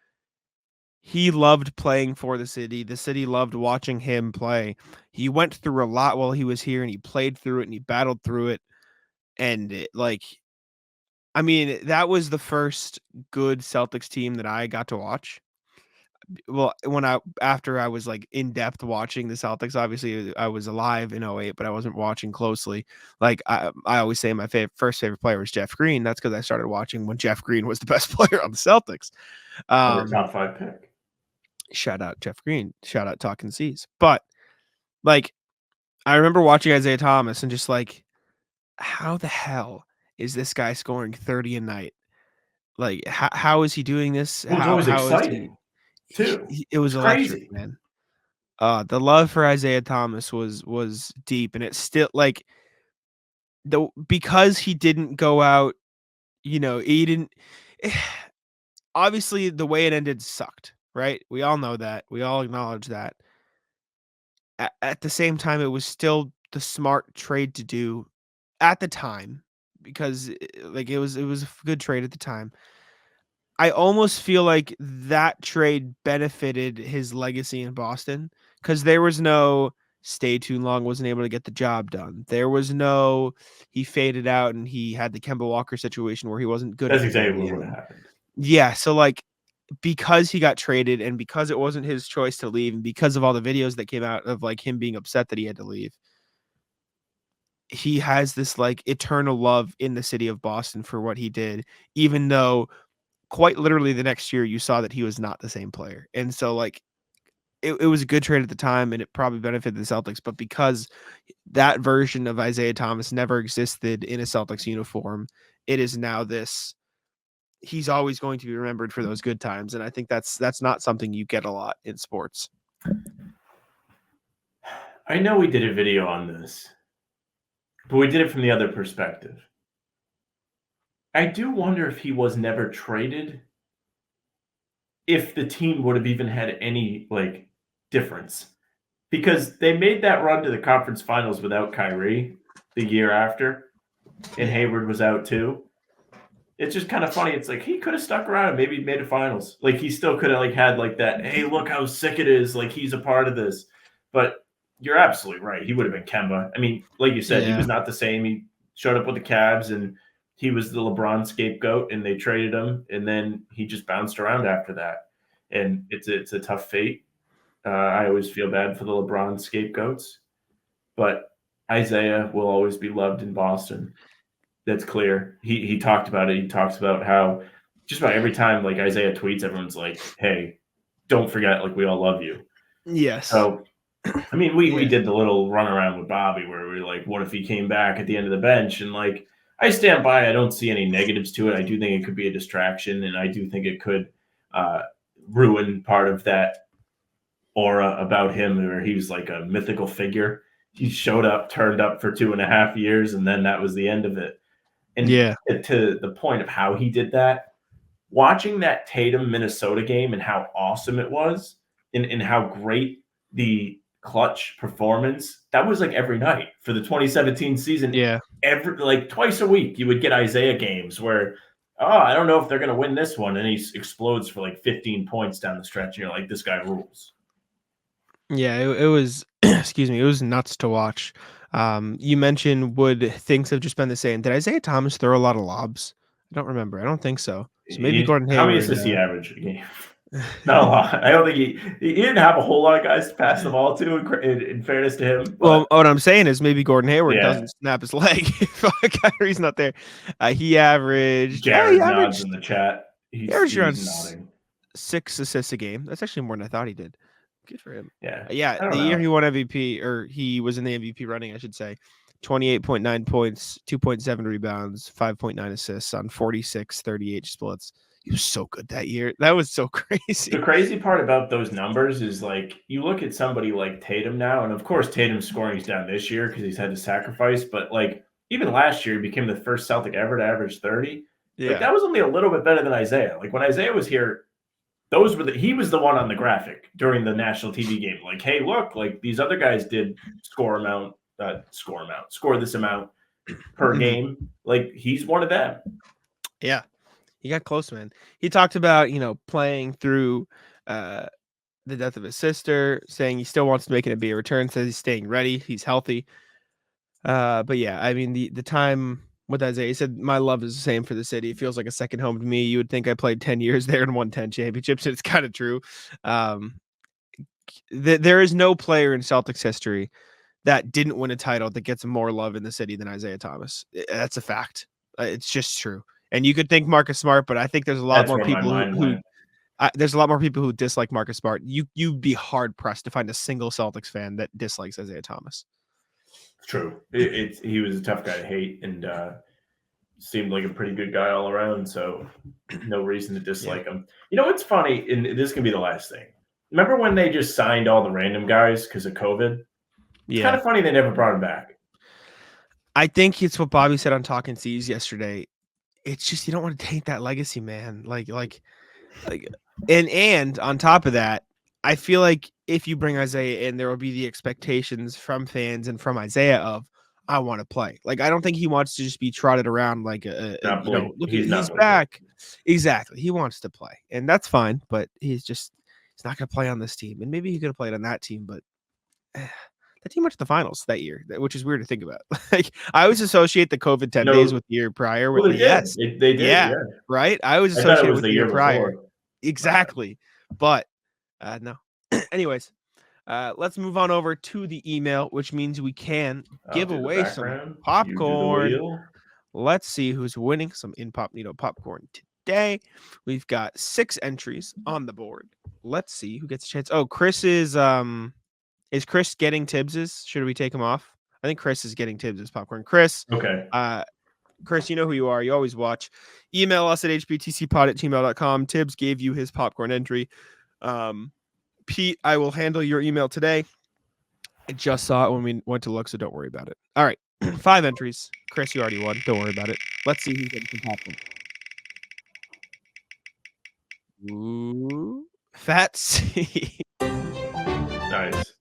He loved playing for the city. The city loved watching him play. He went through a lot while he was here, and he played through it, and he battled through it. And I mean, that was the first good Celtics team that I got to watch. Well, after I was like in depth watching the Celtics, obviously I was alive in 08, but I wasn't watching closely. Like I always say my first favorite player was Jeff Green. That's because I started watching when Jeff Green was the best player on the Celtics. Top 5 pick. Shout out Jeff Green. Shout out Talking Seas. But like, I remember watching Isaiah Thomas and just like, how the hell is this guy scoring 30 a night? Like, how is he doing this? How was exciting too. It was electric, man. The love for Isaiah Thomas was deep, and it's still like because he didn't go out, he didn't. Obviously, the way it ended sucked, right? We all know that. We all acknowledge that. At the same time, it was still the smart trade to do at the time because it was a good trade at the time. I almost feel like that trade benefited his legacy in Boston because there was no stay too long, wasn't able to get the job done. There was no he faded out and he had the Kemba Walker situation where he wasn't good. That's exactly what happened. Yeah, so like because he got traded and because it wasn't his choice to leave and because of all the videos that came out of like him being upset that he had to leave, he has this like eternal love in the city of Boston for what he did, even though quite literally the next year you saw that he was not the same player. And so like it was a good trade at the time and it probably benefited the Celtics, but because that version of Isaiah Thomas never existed in a Celtics uniform, it is now this, he's always going to be remembered for those good times. And I think that's not something you get a lot in sports. I know we did a video on this, but we did it from the other perspective. I do wonder if he was never traded, if the team would have even had any like difference, because they made that run to the conference finals without Kyrie the year after, and Hayward was out too. It's just kind of funny. It's like he could have stuck around and maybe made a finals. Like he still could have like had like that. Hey, look how sick it is. Like he's a part of this. But you're absolutely right. He would have been Kemba. I mean, like you said, he was not the same. He showed up with the Cavs and he was the LeBron scapegoat, and they traded him, and then he just bounced around after that. And it's a tough fate. I always feel bad for the LeBron scapegoats, but Isaiah will always be loved in Boston. That's clear. He talked about it. He talks about how just about every time like Isaiah tweets, everyone's like, "Hey, don't forget, like we all love you." Yes. So, I mean, we did the little run around with Bobby where we were like, "What if he came back at the end of the bench?" And like, I stand by. I don't see any negatives to it. I do think it could be a distraction, and I do think it could ruin part of that aura about him, where he was like a mythical figure. He showed up, turned up for 2.5 years, and then that was the end of it. And to the point of how he did that, watching that Tatum Minnesota game and how awesome it was, and how great the clutch performance, that was like every night for the 2017 season. Yeah. Every like twice a week you would get Isaiah games where, I don't know if they're going to win this one, and he explodes for like 15 points down the stretch, and you're like, this guy rules. Yeah, it was excuse me, it was nuts to watch. You mentioned would things have just been the same? Did Isaiah Thomas throw a lot of lobs? I don't remember. I don't think so. So maybe Gordon How many Hayward. assists he averaged a game? Not a lot. I don't think he didn't have a whole lot of guys to pass the ball to. In fairness to him, Well, what I'm saying is maybe Gordon Hayward Yeah. doesn't snap his leg if Kyrie's not there. He averaged. Jared he nods averaged in the chat. He's around nodding. 6 assists a game. That's actually more than I thought he did. Good for him. Yeah, Yeah. I don't The year know. he won MVP, or he was in the MVP running, I should say. 28.9 points, 2.7 rebounds, 5.9 assists on 46-38 splits. He was so good that year. That was so crazy. The crazy part about those numbers is like you look at somebody like Tatum now, and of course Tatum's scoring is down this year because he's had to sacrifice. But like even last year, he became the first Celtic ever to average 30. Yeah. Like that was only a little bit better than Isaiah. Like when Isaiah was here, he was the one on the graphic during the national TV game. Like, hey, look, like these other guys did score this amount per game. Like he's one of them. Yeah. He got close, man. He talked about, playing through the death of his sister, saying he still wants to make an NBA return, says he's staying ready, he's healthy. But yeah, I mean, the time with Isaiah, he said, my love is the same for the city. It feels like a second home to me. You would think I played 10 years there and won 10 championships. And it's kind of true. There is no player in Celtics history that didn't win a title that gets more love in the city than Isaiah Thomas. That's a fact. It's just true. And you could think Marcus Smart, but I think there's a lot more people who there's a lot more people who dislike Marcus Smart. You'd be hard pressed to find a single Celtics fan that dislikes Isaiah Thomas. True. He was a tough guy to hate and seemed like a pretty good guy all around. So no reason to dislike him. You know what's funny, and this can be the last thing. Remember when they just signed all the random guys because of COVID? It's kind of funny they never brought him back. I think it's what Bobby said on Talking C's yesterday. It's just you don't want to taint that legacy, man. And on top of that, I feel like if you bring Isaiah in, there will be the expectations from fans and from Isaiah of I want to play. Like I don't think he wants to just be trotted around like look, he's back. Exactly, he wants to play, and that's fine. But he's not going to play on this team, and maybe he could have played on that team, but. That team went to the finals that year, which is weird to think about. Like I always associate the COVID 10 days with the year prior. Well, they did. Yeah, right. I always associate it with the year prior. Before. Exactly, but no. Anyways, let's move on over to the email, which means we can give away some popcorn. Let's see who's winning some Incognito popcorn today. We've got 6 entries on the board. Let's see who gets a chance. Oh, Chris is Chris getting Tibbs's? Should we take him off? I think Chris is getting Tibbs's popcorn. Chris. Okay. Chris, you know who you are. You always watch. Email us at hbtcpod@gmail.com. Tibbs gave you his popcorn entry. Pete, I will handle your email today. I just saw it when we went to look, so don't worry about it. All right. 5 entries. Chris, you already won. Don't worry about it. Let's see who's getting some popcorn. Ooh. Fat C. Nice.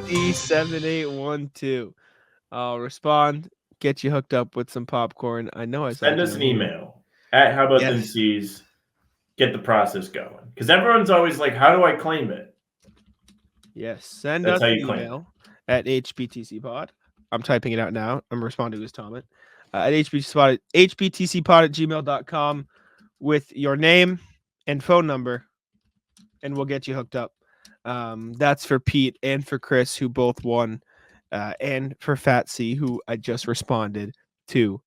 C7812. I'll respond, get you hooked up with some popcorn. I know I send us an email at How About Them C's. Get the process going. Because everyone's always like, how do I claim it? Yes, send us an email at HBTCpod. I'm typing it out now. I'm responding to his comment. At HBTCpod@gmail.com with your name and phone number, and we'll get you hooked up. That's for Pete and for Chris, who both won, and for Fat C, who I just responded to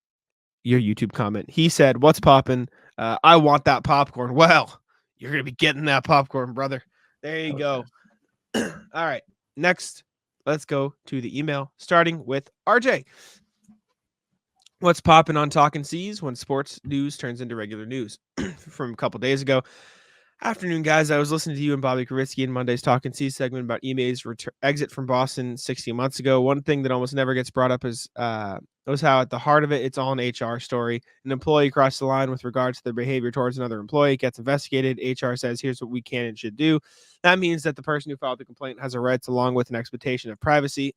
your YouTube comment. He said, "What's poppin'? I want that popcorn." Well, you're gonna be getting that popcorn, brother. There you go. All right, next, let's go to the email, starting with RJ. What's poppin' on Talking C's when sports news turns into regular news? From a couple days ago. Afternoon, guys. I was listening to you and Bobby Karitsky in Monday's Talking C's segment about Ime's exit from Boston 16 months ago. One thing that almost never gets brought up is was how at the heart of it, it's all an HR story. An employee crossed the line with regards to their behavior towards another employee, gets investigated. HR says, here's what we can and should do. That means that the person who filed the complaint has a rights along with an expectation of privacy.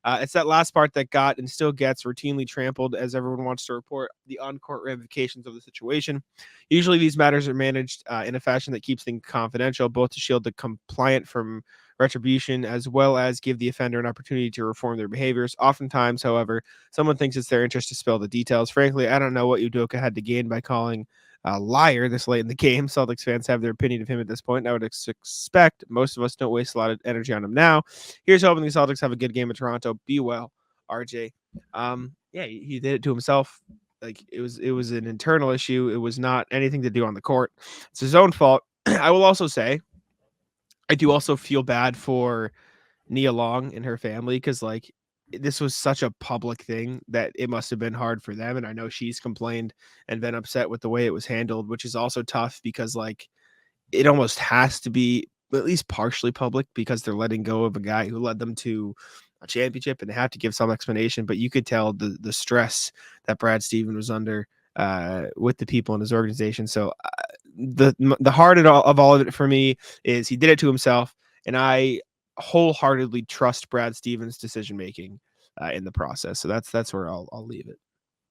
It's that last part that got and still gets routinely trampled as everyone wants to report the on-court ramifications of the situation. Usually these matters are managed in a fashion that keeps things confidential, both to shield the compliant from retribution, as well as give the offender an opportunity to reform their behaviors. Oftentimes, however, someone thinks it's their interest to spill the details. Frankly, I don't know what Udoka had to gain by calling a liar this late in the game. Celtics fans have their opinion of him at this point, and I would expect most of us don't waste a lot of energy on him now. Here's hoping the Celtics have a good game in Toronto. Be well, RJ. Yeah, he did it to himself. Like it was an internal issue. It was not anything to do on the court. It's his own fault. I will also say, I do also feel bad for Nia Long and her family because like this was such a public thing that it must have been hard for them. And I know she's complained and been upset with the way it was handled, which is also tough because like it almost has to be at least partially public because they're letting go of a guy who led them to a championship and they have to give some explanation. But you could tell the stress that Brad Stevens was under with the people in his organization. So the heart of all of it for me is he did it to himself, and I wholeheartedly trust Brad Stevens' decision making in the process. So that's where I'll leave it.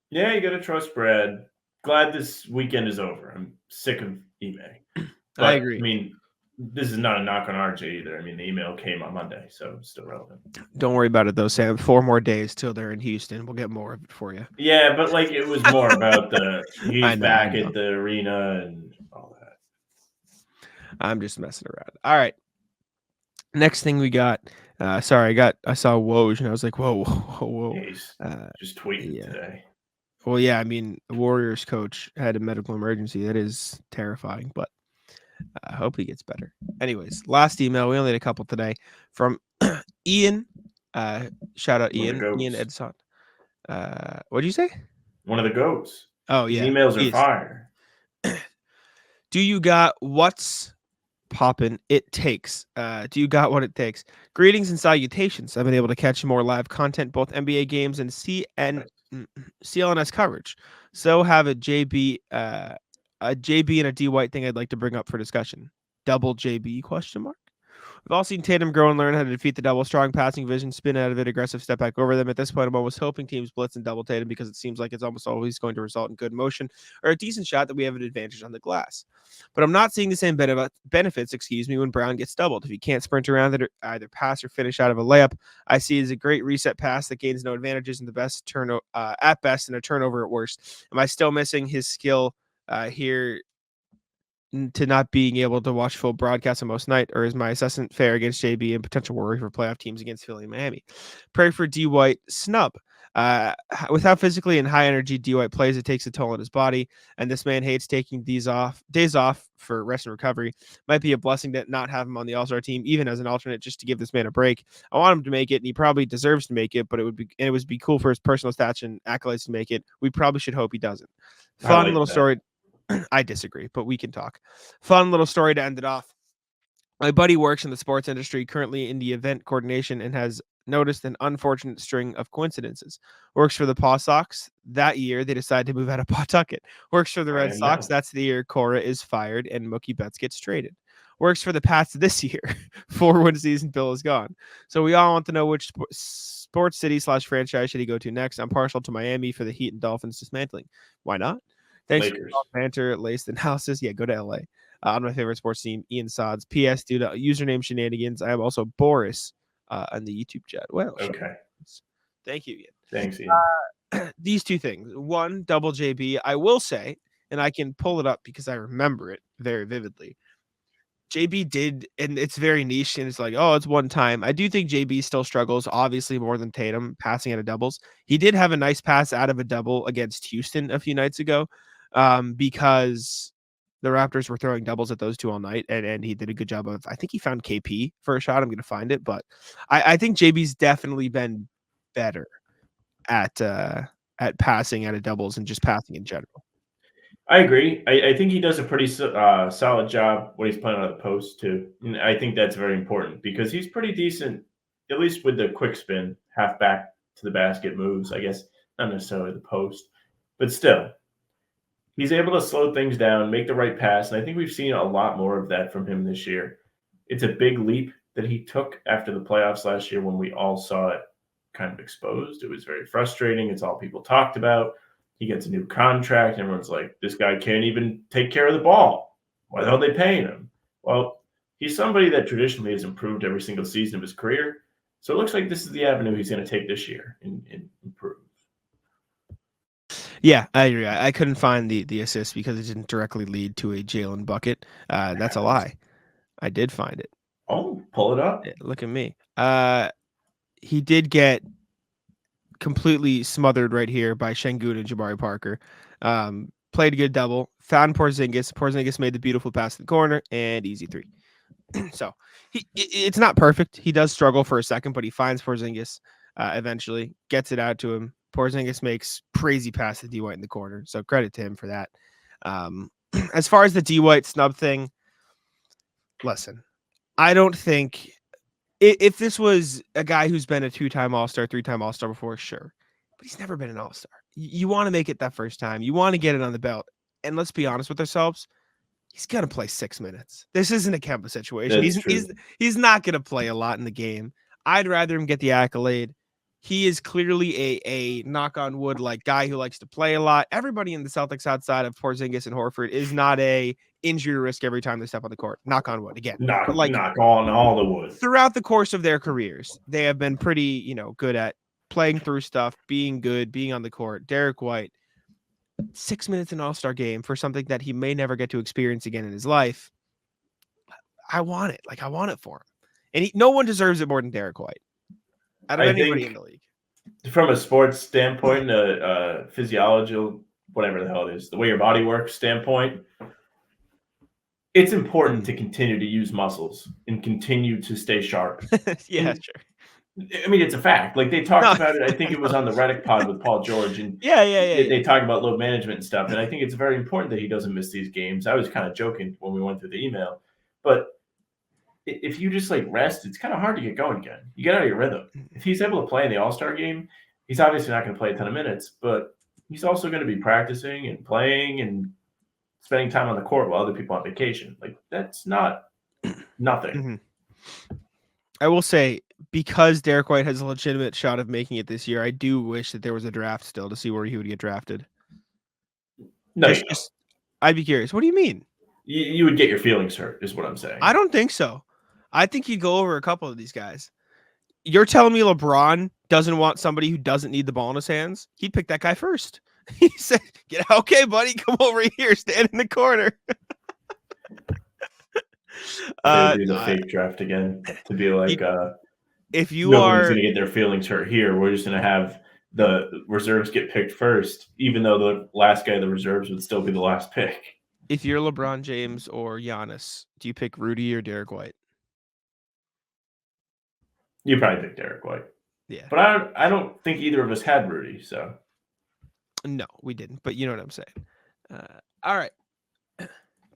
Yeah, you got to trust Brad. Glad this weekend is over. I'm sick of email. But, I agree. I mean, this is not a knock on RJ either. I mean, the email came on Monday, so it's still relevant. Don't worry about it, though, Sam. 4 more days till they're in Houston. We'll get more of it for you. Yeah, but, like, it was more about he's back at the arena and all that. I'm just messing around. All right. Next thing we got. I saw Woj, and I was like, whoa. Yeah, he's just tweeting today. Well, yeah, I mean, the Warriors coach had a medical emergency. That is terrifying, but I hope he gets better. Anyways, last email. We only had a couple today from Ian. Shout out Ian Edson. What'd you say? One of the goats. Oh, yeah. His emails are fire. Do you got what's poppin' it takes? Do you got what it takes? Greetings and salutations. I've been able to catch more live content, both NBA games and CLNS coverage. So have a JB and a D White thing I'd like to bring up for discussion. Double JB ? We've all seen Tatum grow and learn how to defeat the double. Strong passing vision, spin out of it, aggressive step back over them. At this point, I'm almost hoping teams blitz and double Tatum because it seems like it's almost always going to result in good motion or a decent shot that we have an advantage on the glass. But I'm not seeing the same benefits, when Brown gets doubled. If he can't sprint around it or either pass or finish out of a layup, I see it as a great reset pass that gains no advantages and at best and a turnover at worst. Am I still missing his skill here to not being able to watch full broadcast on most night, or is my assessment fair against JB and potential worry for playoff teams against Philly and Miami? Pray for D White snub. With how physically and high energy D White plays, it takes a toll on his body, and this man hates taking days off for rest and recovery. Might be a blessing to not have him on the All-Star team, even as an alternate, just to give this man a break. I want him to make it, and he probably deserves to make it, but it would be cool for his personal stats and accolades to make it. We probably should hope he doesn't. Fun little story. I disagree, but we can talk. Fun little story to end it off. My buddy works in the sports industry, currently in the event coordination, and has noticed an unfortunate string of coincidences. Works for the Paw Sox. That year, they decided to move out of Pawtucket. Works for the Red Sox. That's the year Cora is fired and Mookie Betts gets traded. Works for the Pats this year. 4-win season, Bill is gone. So we all want to know which sports city / franchise should he go to next. I'm partial to Miami for the Heat and Dolphins dismantling. Why not? Thanks Lakers. for banter, laced analysis. Yeah, go to LA. On my favorite sports team, Ian Sods. P.S. Due to username shenanigans, I am also Boris on the YouTube chat. Well, okay. Thank you, Ian. Thanks, Ian. These two things. One, double JB. I will say, and I can pull it up because I remember it very vividly. JB did, and it's very niche, and it's like, oh, it's one time. I do think JB still struggles, obviously, more than Tatum, passing out of doubles. He did have a nice pass out of a double against Houston a few nights ago because the Raptors were throwing doubles at those two all night, and he did a good job of, I think he found KP for a shot. I'm going to find it, but I think JB's definitely been better at passing out of doubles and just passing in general. I agree. I think he does a pretty solid job when he's playing on the post, too. And I think that's very important because he's pretty decent, at least with the quick spin, half back to the basket moves, I guess, not necessarily the post. But still, he's able to slow things down, make the right pass, and I think we've seen a lot more of that from him this year. It's a big leap that he took after the playoffs last year when we all saw it kind of exposed. It was very frustrating. It's all people talked about. He gets a new contract. And everyone's like, this guy can't even take care of the ball. Why the hell are they paying him? Well, he's somebody that traditionally has improved every single season of his career. So it looks like this is the avenue he's going to take this year and improve. Yeah, I agree. I couldn't find the assist because it didn't directly lead to a Jalen bucket. That's a lie. I did find it. Oh, pull it up. Look at me. He did get completely smothered right here by Şengün and Jabari Parker. Played a good double. Found Porzingis. Porzingis made the beautiful pass to the corner and easy three. So it's not perfect. He does struggle for a second, but he finds Porzingis eventually, gets it out to him. Porzingis makes crazy pass to D White in the corner. So credit to him for that. As far as the D White snub thing, listen, I don't think if this was a guy who's been a 2-time All-Star, 3-time All-Star before, sure, but he's never been an All-Star. You want to make it that first time. You want to get it on the belt. And let's be honest with ourselves. He's going to play 6 minutes. This isn't a Kemba situation. He's not going to play a lot in the game. I'd rather him get the accolade. He is clearly a knock on wood like guy who likes to play a lot. Everybody in the Celtics outside of Porzingis and Horford is not a injury risk every time they step on the court. Knock on wood again. Knock on all the wood. Throughout the course of their careers, they have been pretty, good at playing through stuff, being good, being on the court. Derrick White, 6 minutes in All-Star game for something that he may never get to experience again in his life. I want it. I want it for him. And no one deserves it more than Derrick White. Out of anybody in the league. From a sports standpoint, physiological, whatever the hell it is, the way your body works standpoint, it's important to continue to use muscles and continue to stay sharp. Yeah, sure. I mean, it's a fact. They talked about it. I think it was on the Reddick pod with Paul George, and they talk about load management and stuff. And I think it's very important that he doesn't miss these games. I was kind of joking when we went through the email, but if you just rest, it's kind of hard to get going again. You get out of your rhythm. If he's able to play in the All-Star game, he's obviously not going to play a ton of minutes, but he's also going to be practicing and playing and spending time on the court while other people are on vacation. That's not nothing. Mm-hmm. I will say, because Derrick White has a legitimate shot of making it this year, I do wish that there was a draft still to see where he would get drafted. No, I'd be curious. What do you mean? You would get your feelings hurt, is what I'm saying. I don't think so. I think he'd go over a couple of these guys. You're telling me LeBron doesn't want somebody who doesn't need the ball in his hands? He'd pick that guy first. He said, okay, buddy, come over here, stand in the corner. Do the fake draft again to be if you nobody's going to get their feelings hurt here, we're just going to have the reserves get picked first, even though the last guy of the reserves would still be the last pick. If you're LeBron James or Giannis, do you pick Rudy or Derrick White? You probably pick Derrick White. Yeah. But I don't think either of us had Rudy, so. No, we didn't, but you know what I'm saying. All right.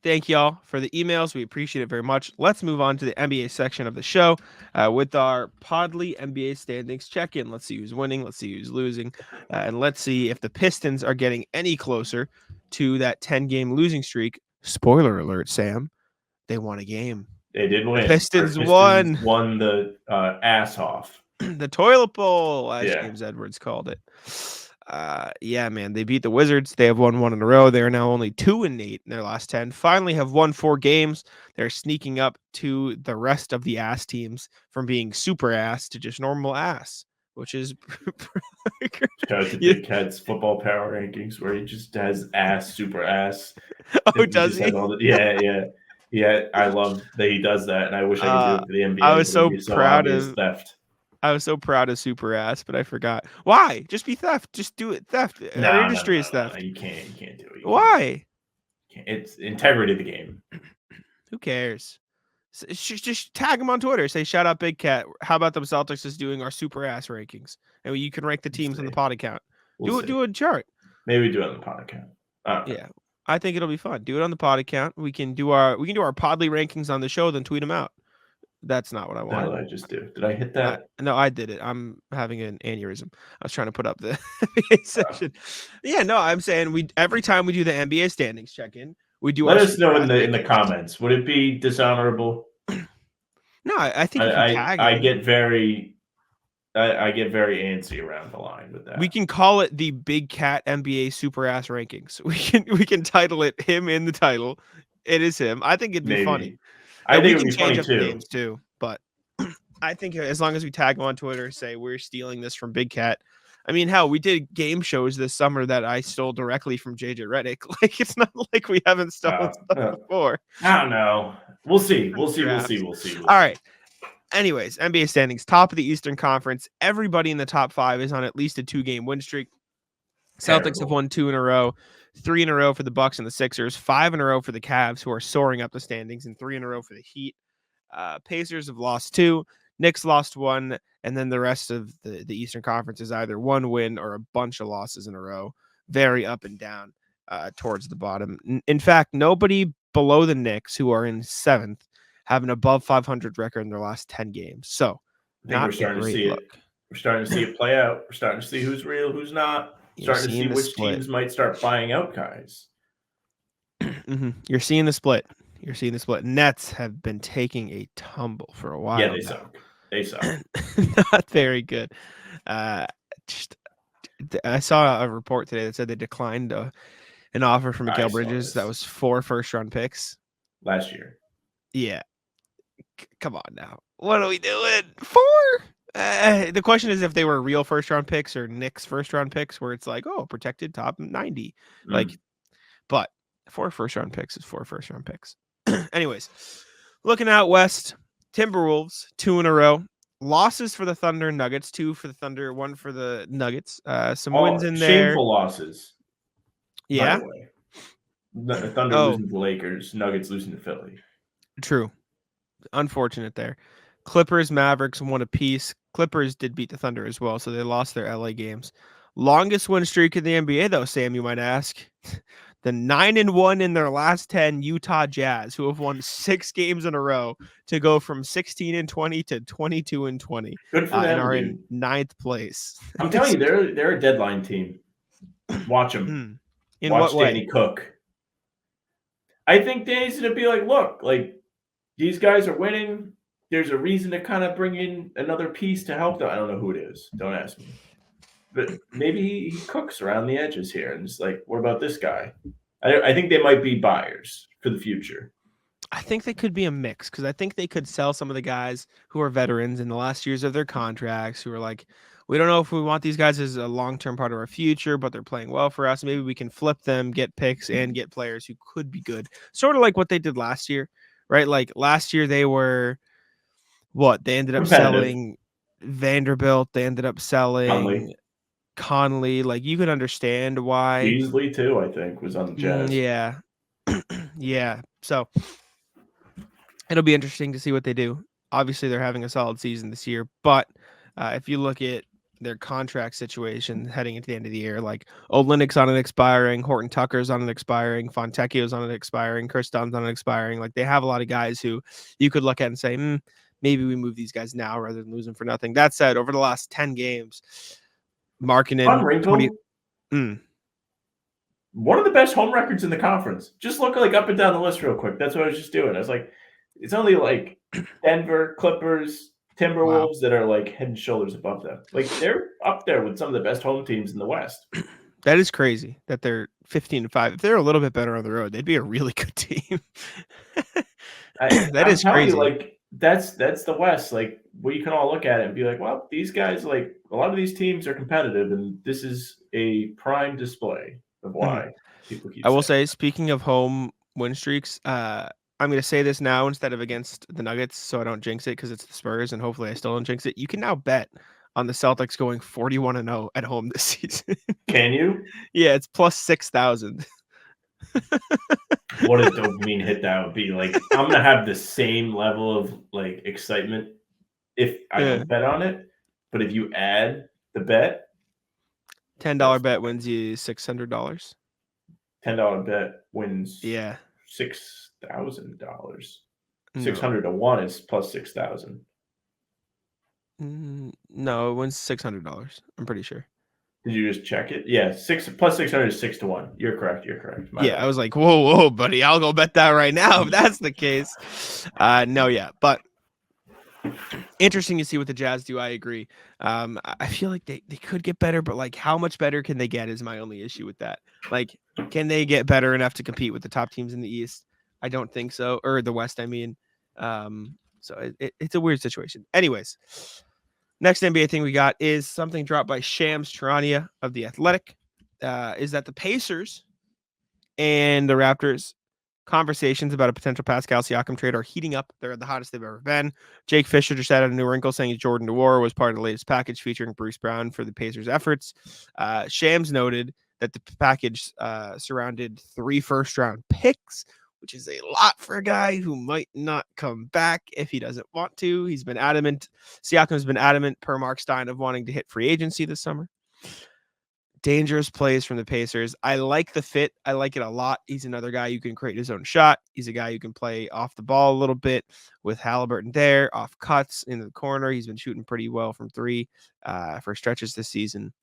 Thank y'all for the emails. We appreciate it very much. Let's move on to the NBA section of the show with our Podly NBA standings check-in. Let's see who's winning. Let's see who's losing. And let's see if the Pistons are getting any closer to that 10-game losing streak. Spoiler alert, Sam. They won a game. They did win. The Pistons won. Won the ass off. The toilet bowl, as Yeah. James Edwards called it. Yeah, man, they beat the Wizards. They have won 1 in a row. They are now only 2-8 in their last 10. Finally have won 4 games. They're sneaking up to the rest of the ass teams from being super ass to just normal ass, which is Shout out to Big Cat's football power rankings where he just has ass, super ass. Oh, does he? Yeah. I love that he does that, and I wish I could do it for the NBA. I was so proud of theft. I was so proud of super ass, but I forgot. Why? Just be theft. Just do it. Theft. Our industry is theft. No, you can't do it. Why? It's integrity of the game. Who cares? Just tag him on Twitter. Say, shout out Big Cat. How about the Celtics is doing our super ass rankings? And you can rank the teams on the pod account. Do a chart. Maybe do it on the pod account. Yeah. I think it'll be fun. Do it on the pod account. We can do our Podly rankings on the show, then tweet them out. That's not what I wanted. What did I just do? Did I hit that? No, I did it. I'm having an aneurysm. I was trying to put up the NBA section. Yeah, no, I'm saying every time we do the NBA standings check-in, we do. Let us know in the comments. Would it be dishonorable? No, I think I get very antsy around the line with that. We can call it the Big Cat NBA Super Ass Rankings. We can title it him in the title. It is him. I think it'd be funny. I think we it would can be change funny up the too. names too, but I think as long as we tag them on Twitter, say we're stealing this from Big Cat. I mean, hell, we did game shows this summer that I stole directly from JJ Redick. Like, it's not like we haven't stolen stuff before. I don't know. We'll see. We'll see. All right. Anyways, NBA standings, top of the Eastern Conference. Everybody in the top 5 is on at least a 2-game win streak. Celtics have won 2 in a row, 3 in a row for the Bucks and the Sixers, 5 in a row for the Cavs, who are soaring up the standings, and 3 in a row for the Heat. Pacers have lost 2. Knicks lost 1, and then the rest of the Eastern Conference is either 1 win or a bunch of losses in a row. Very up and down towards the bottom. In fact, nobody below the Knicks, who are in 7th, have an above 500 record in their last 10 games. So, I think we're starting to see it. We're starting to see it play out. We're starting to see who's real, who's not. Starting to see which teams might start buying out guys. You're seeing the split. Nets have been taking a tumble for a while. Yeah, they suck. Not very good. I saw a report today that said they declined an offer from Mikal Bridges that was 4 first-round picks last year. Yeah. Come on now. What are we doing? 4? The question is if they were real first-round picks or Knicks first-round picks, where it's like, oh, protected top 90. But 4 first-round picks is 4 first-round picks. Anyways, looking out west, Timberwolves 2 in a row. Losses for the Thunder and Nuggets, 2 for the Thunder, 1 for the Nuggets. Some wins in there. Shameful losses. Yeah. The Thunder losing to the Lakers, Nuggets losing to Philly. True. Unfortunate there. Clippers, Mavericks, 1 apiece. Clippers did beat the Thunder as well, so they lost their LA games. Longest win streak in the NBA, though, Sam, you might ask. The 9-1 in their last 10 Utah Jazz, who have won 6 games in a row to go from 16-20 to 22-20. Good for them, and are dude. in 9th place. I'm telling you, they're a deadline team. Watch them. In Watch what way? Danny Cook. I think Danny's going to be like, look, like these guys are winning. There's a reason to kind of bring in another piece to help them. I don't know who it is. Don't ask me. But maybe he cooks around the edges here and it's like, what about this guy? I think they might be buyers for the future. I think they could be a mix because I think they could sell some of the guys who are veterans in the last years of their contracts who are like, we don't know if we want these guys as a long-term part of our future, but they're playing well for us. Maybe we can flip them, get picks, and get players who could be good. Sort of like what they did last year, right? Like last year they were what? They ended up selling Vanderbilt. They ended up selling Conley. Like you could understand why. Beasley too, I think, was on the Jazz. Yeah. Yeah. So it'll be interesting to see what they do. Obviously, they're having a solid season this year, but if you look at their contract situation heading into the end of the year, like Olynyk's on an expiring, Horton Tucker's on an expiring, Fontecchio's on an expiring, Chris Dunn's on an expiring. Like they have a lot of guys who you could look at and say, maybe we move these guys now rather than lose them for nothing. That said, over the last 10 games, Markkanen, 20. One of the best home records in the conference. Just look like up and down the list real quick. That's what I was just doing. I was like, it's only like Denver, Clippers, Timberwolves that are like head and shoulders above them. Like they're up there with some of the best home teams in the West. That is crazy that they're 15-5. If they're a little bit better on the road, they'd be a really good team. That is crazy. Like that's the West. Like we can all look at it and be like, well, these guys, like a lot of these teams are competitive, and this is a prime display of why people keep. I will say, speaking of home win streaks, I'm going to say this now instead of against the Nuggets, so I don't jinx it because it's the Spurs, and hopefully I still don't jinx it. You can now bet on the Celtics going 41-0 at home this season. Can you? Yeah, it's plus 6,000. What a dopamine hit that would be! Like I'm gonna have the same level of like excitement if I don't bet on it, but if you add the bet, $10 bet wins you $600. $10 bet wins $6,000. 600 to 1 is plus 6,000. No, it wins $600. I'm pretty sure. Did you just check it? Yeah, plus 600 is 6 to 1. You're correct. My bad. I was like, whoa, buddy, I'll go bet that right now if that's the case. But interesting to see what the Jazz do. I agree. I feel like they could get better, but like how much better can they get is my only issue with that. Like, can they get better enough to compete with the top teams in the East? I don't think so, or the West, I mean. So it's a weird situation. Anyways, next NBA thing we got is something dropped by Shams Charania of The Athletic. Is that the Pacers and the Raptors conversations about a potential Pascal Siakam trade are heating up. They're the hottest they've ever been. Jake Fischer just added a new wrinkle saying Jordan Walsh was part of the latest package featuring Bruce Brown for the Pacers' efforts. Shams noted that the package surrounded 3 first-round picks, which is a lot for a guy who might not come back if he doesn't want to. He's been adamant. Siakam's been adamant, per Mark Stein, of wanting to hit free agency this summer. Dangerous plays from the Pacers. I like the fit. I like it a lot. He's another guy who can create his own shot. He's a guy who can play off the ball a little bit with Halliburton there, off cuts in the corner. He's been shooting pretty well from 3 for stretches this season.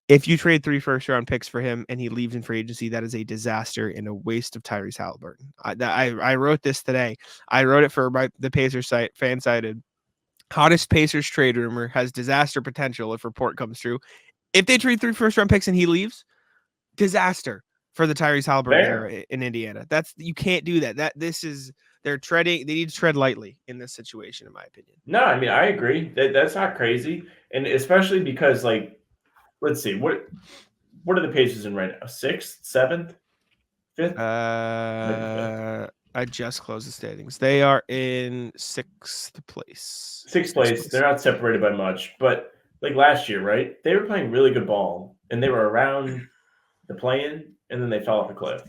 If you trade 3 first-round picks for him and he leaves in free agency, that is a disaster and a waste of Tyrese Halliburton. I wrote this today. I wrote it for the Pacers site, fan-sided. Hottest Pacers trade rumor has disaster potential if report comes true. If they trade 3 first-round picks and he leaves, disaster for the Tyrese Halliburton era in Indiana. You can't do that. They're treading. They need to tread lightly in this situation, in my opinion. No, I mean I agree. That's not crazy, and especially because let's see what are the Pacers in right now? 6th, 7th, 5th. I just closed the standings. They are in 6th place. 6th place. They're not separated by much, but. Like last year, right? They were playing really good ball, and they were around the play-in, and then they fell off a cliff.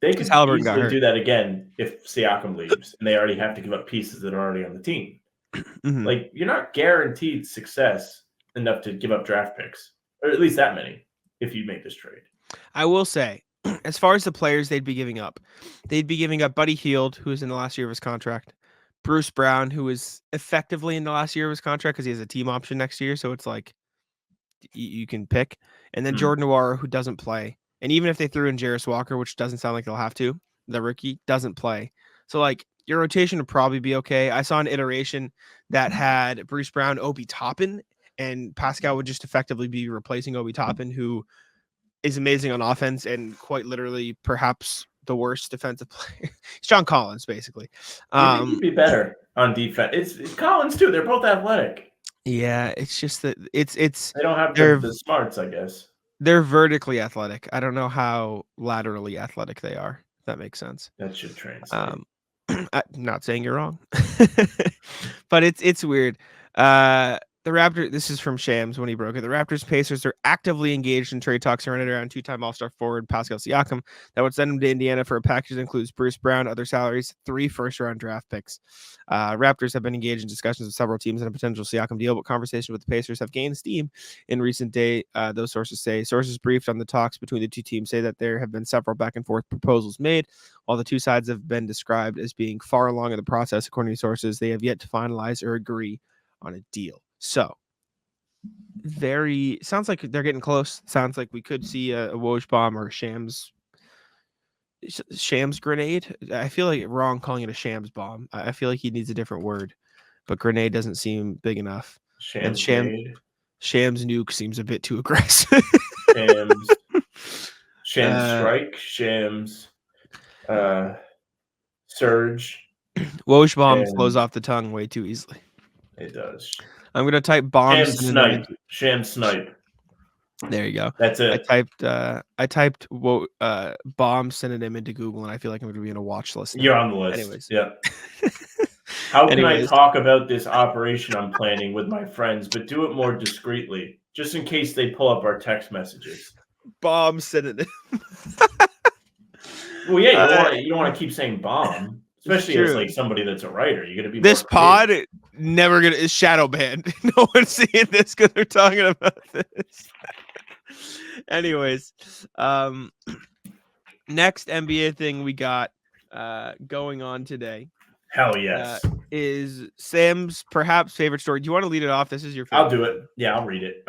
They could easily do that again if Siakam leaves, and they already have to give up pieces that are already on the team. Mm-hmm. You're not guaranteed success enough to give up draft picks, or at least that many, if you make this trade. I will say, as far as the players they'd be giving up Buddy Hield, who is in the last year of his contract. Bruce Brown, who is effectively in the last year of his contract because he has a team option next year. So it's like you can pick. And then Jordan Walsh, who doesn't play. And even if they threw in Jarris Walker, which doesn't sound like they'll have to, the rookie doesn't play. So your rotation would probably be okay. I saw an iteration that had Bruce Brown, Obi Toppin, and Pascal would just effectively be replacing Obi Toppin, who is amazing on offense and quite literally perhaps the worst defensive player. It's John Collins, basically. He'd be better on defense. It's Collins too. They're both athletic. Yeah, it's just that it's they don't have the smarts, I guess. They're vertically athletic. I don't know how laterally athletic they are. If that makes sense. That should translate. I'm not saying you're wrong, but it's weird. The Raptors, this is from Shams when he broke it. The Raptors Pacers are actively engaged in trade talks surrounded around 2-time All-Star forward Pascal Siakam that would send him to Indiana for a package that includes Bruce Brown, other salaries, 3 first-round draft picks. Raptors have been engaged in discussions with several teams in a potential Siakam deal, but conversations with the Pacers have gained steam in recent days. Those sources say. Sources briefed on the talks between the two teams say that there have been several back-and-forth proposals made. While the two sides have been described as being far along in the process, according to sources, they have yet to finalize or agree on a deal. So, sounds like they're getting close. Sounds like we could see a Woj bomb or a Shams grenade. I feel like wrong calling it a Shams bomb. I feel like he needs a different word, but grenade doesn't seem big enough. Shams nuke seems a bit too aggressive. Shams strike, Shams surge. Woj bomb flows off the tongue way too easily. It does. I'm gonna type bomb. Sham snipe. There you go. That's it. I typed bomb synonym into Google, and I feel like I'm gonna be in a watch list now. You're on the list. Anyways. Yeah. How can I talk about this operation I'm planning with my friends, but do it more discreetly, just in case they pull up our text messages? Bomb synonym. Well, yeah, you don't want to keep saying bomb. Especially as somebody that's a writer, you're gonna be this pod is shadow banned. No one's seeing this because they're talking about this. Anyways, next NBA thing we got going on today. Hell yes, is Sam's perhaps favorite story. Do you want to lead it off? This is your favorite. I'll do it. Yeah, I'll read it.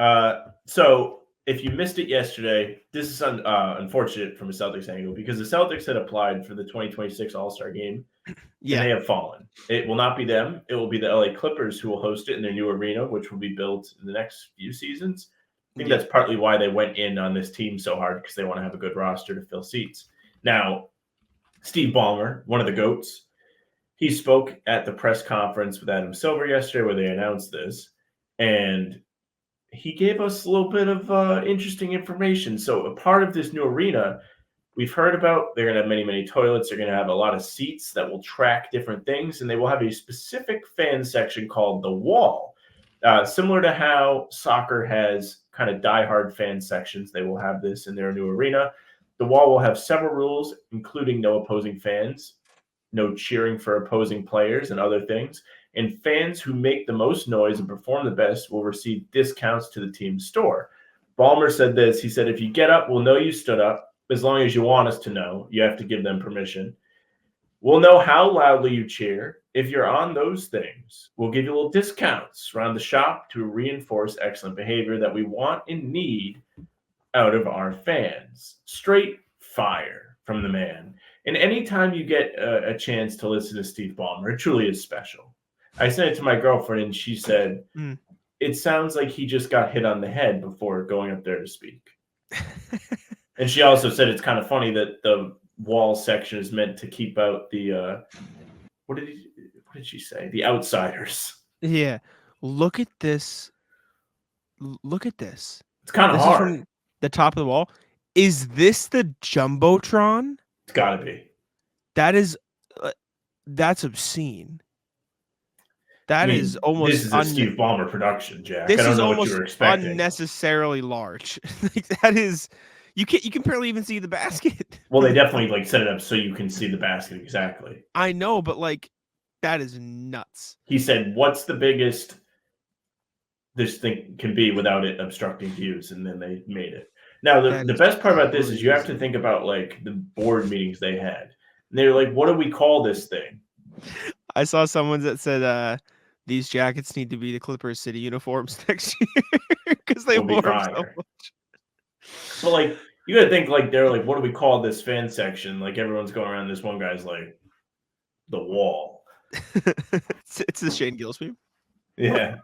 So if you missed it yesterday, this is unfortunate from a Celtics angle because the Celtics had applied for the 2026 All-Star Game. Yeah, and they have fallen. It will not be them. It will be the LA Clippers who will host it in their new arena, which will be built in the next few seasons. I think that's partly why they went in on this team so hard because they want to have a good roster to fill seats. Now, Steve Ballmer, one of the GOATs, he spoke at the press conference with Adam Silver yesterday where they announced this, and he gave us a little bit of interesting information. So a part of this new arena, we've heard about, they're going to have many, many toilets. They're going to have a lot of seats that will track different things, and they will have a specific fan section called the Wall. Similar to how soccer has kind of diehard fan sections, they will have this in their new arena. The Wall will have several rules, including no opposing fans, no cheering for opposing players, and other things. And fans who make the most noise and perform the best will receive discounts to the team's store. Ballmer said this. He said, if you get up, we'll know you stood up. As long as you want us to know, you have to give them permission. We'll know how loudly you cheer. If you're on those things, we'll give you little discounts around the shop to reinforce excellent behavior that we want and need out of our fans. Straight fire from the man. And anytime you get a chance to listen to Steve Ballmer, it truly is special. I sent it to my girlfriend, and she said, it sounds like he just got hit on the head before going up there to speak. And she also said it's kind of funny that the Wall section is meant to keep out the what did she say? The outsiders. Yeah. Look at this. Look at this. It's kind of hard. Is from the top of the wall. Is this the Jumbotron? It's got to be. That is that's obscene. That is almost this is a Steve Ballmer production, Jack. This I don't is know almost what you were expecting. Unnecessarily large. Like, that is you can barely even see the basket. Well, they definitely set it up so you can see the basket exactly. I know, but that is nuts. He said, "What's the biggest this thing can be without it obstructing views?" And then they made it. Now, the best part about this is you have to think about the board meetings they had. And they were like, "What do we call this thing?" I saw someone that said these jackets need to be the Clippers city uniforms next year because they wore them so much. But you got to think they're like, what do we call this fan section? Everyone's going around. This one guy's like, the Wall. It's the Shane Gillis meme. Yeah.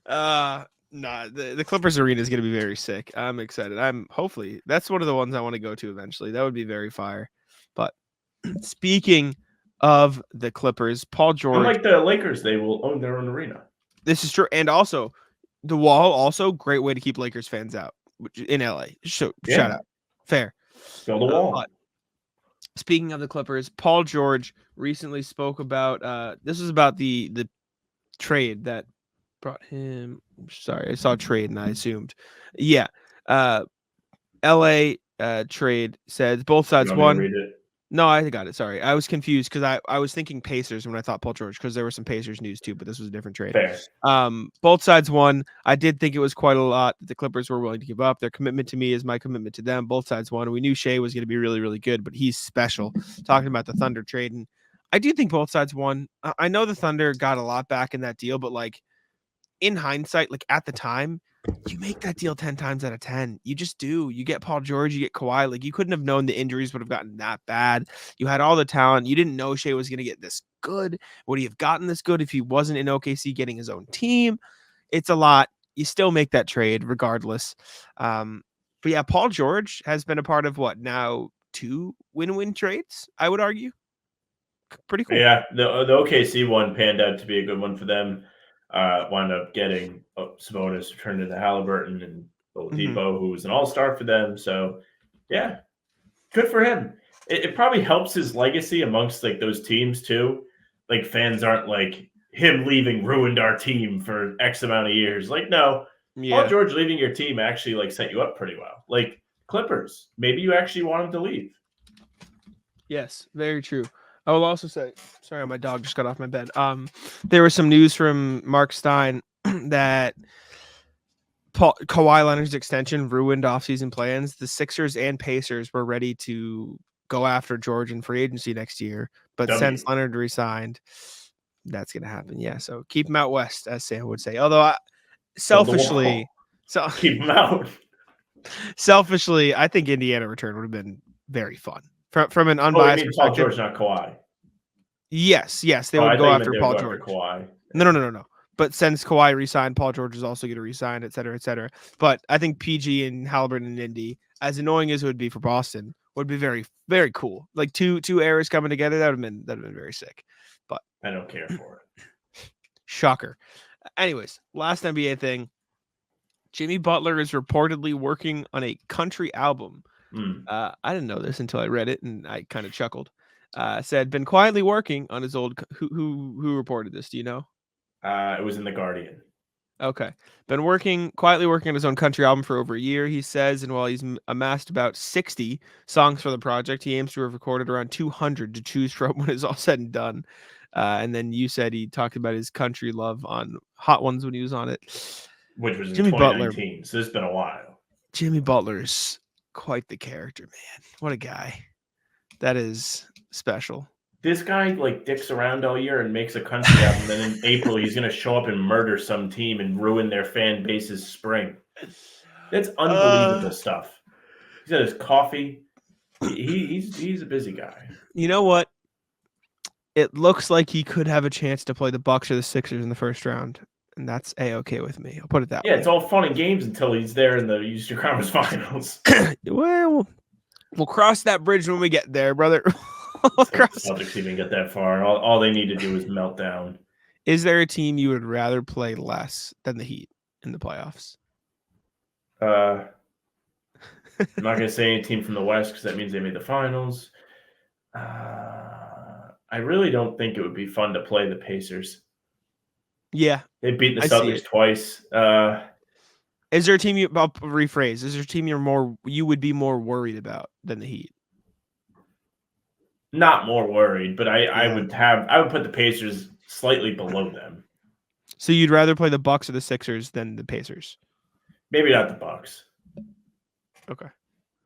The Clippers arena is going to be very sick. I'm excited. Hopefully that's one of the ones I want to go to eventually. That would be very fire. But speaking of the Clippers, Paul George, unlike the Lakers, they will own their own arena. This is true, and also the Wall, also great way to keep Lakers fans out in LA. So shout out, fair. Go the Wall. Speaking of the Clippers, Paul George recently spoke about this was about the trade that brought him. Sorry, I saw trade and I assumed, yeah. LA trade says both sides won. Read it? No, I got it. Sorry. I was confused because I was thinking Pacers when I thought Paul George, because there was some Pacers news too, but this was a different trade. Fair. Both sides won. I did think it was quite a lot that the Clippers were willing to give up. Their commitment to me is my commitment to them. Both sides won. We knew Shea was going to be really, really good, but he's special. Talking about the Thunder trade, and I do think both sides won. I know the Thunder got a lot back in that deal, but in hindsight, at the time, you make that deal 10 times out of 10. You just do. You get Paul George, you get Kawhi. You couldn't have known the injuries would have gotten that bad. You had all the talent. You didn't know Shea was going to get this good. Would he have gotten this good if he wasn't in OKC getting his own team? It's a lot. You still make that trade regardless. But yeah, Paul George has been a part of now 2 win-win trades, I would argue. Pretty cool. Yeah, the OKC one panned out to be a good one for them. Wound up getting Sabonis turned into Halliburton and Oladipo, who was an all-star for them. So, yeah, good for him. It probably helps his legacy amongst those teams too. Fans aren't him leaving ruined our team for X amount of years. No, Paul George leaving your team actually set you up pretty well. Clippers, maybe you actually want him to leave. Yes, very true. I will also say, sorry, my dog just got off my bed. There was some news from Mark Stein that Kawhi Leonard's extension ruined offseason plans. The Sixers and Pacers were ready to go after George in free agency next year, but since Leonard resigned, that's going to happen. Yeah, so keep him out west, as Sam would say. Although, selfishly, keep him out. Selfishly, I think Indiana return would have been very fun. From an unbiased perspective. Paul George, not Kawhi. Yes, they would go after Paul George. Kawhi. No. But since Kawhi re-signed, Paul George is also going to re-sign, et cetera, et cetera. But I think PG and Halliburton and Indy, as annoying as it would be for Boston, would be very, very cool. Like two eras coming together, that'd have been very sick. But I don't care for it. Shocker. Anyways, last NBA thing. Jimmy Butler is reportedly working on a country album. I didn't know this until I read it, and I kind of chuckled. Said been quietly working on his old. Who reported this? Do you know? It was in The Guardian. Okay. Been quietly working on his own country album for over a year, he says, and while he's amassed about 60 songs for the project, he aims to have recorded around 200 to choose from when it's all said and done. And then you said he talked about his country love on Hot Ones when he was on it. Which was in Jimmy 2019, Butler. so it's been a while. Jimmy Butler's quite the character, man. What a guy. That is special. This guy like dicks around all year and makes a country album. Then in April, he's going to show up and murder some team and ruin their fan base's spring. That's unbelievable stuff. He's got his coffee. He's a busy guy. You know what? It looks like he could have a chance to play the Bucks or the Sixers in the first round, and that's A-okay with me. I'll put it that way. Yeah, it's all fun and games until he's there in the Eastern Conference Finals. Well, we'll cross that bridge when we get there, brother. Celtics even get that far. All they need to do is melt down. Is there a team you would rather play less than the Heat in the playoffs? I'm not going to say any team from the West because that means they made the finals. I really don't think it would be fun to play the Pacers. Yeah. They beat the Celtics twice. Is there a team I'll rephrase. Is there a team you would be more worried about than the Heat? Not more worried, but I would put the Pacers slightly below them. So you'd rather play the Bucks or the Sixers than the Pacers? Maybe not the Bucks. Okay.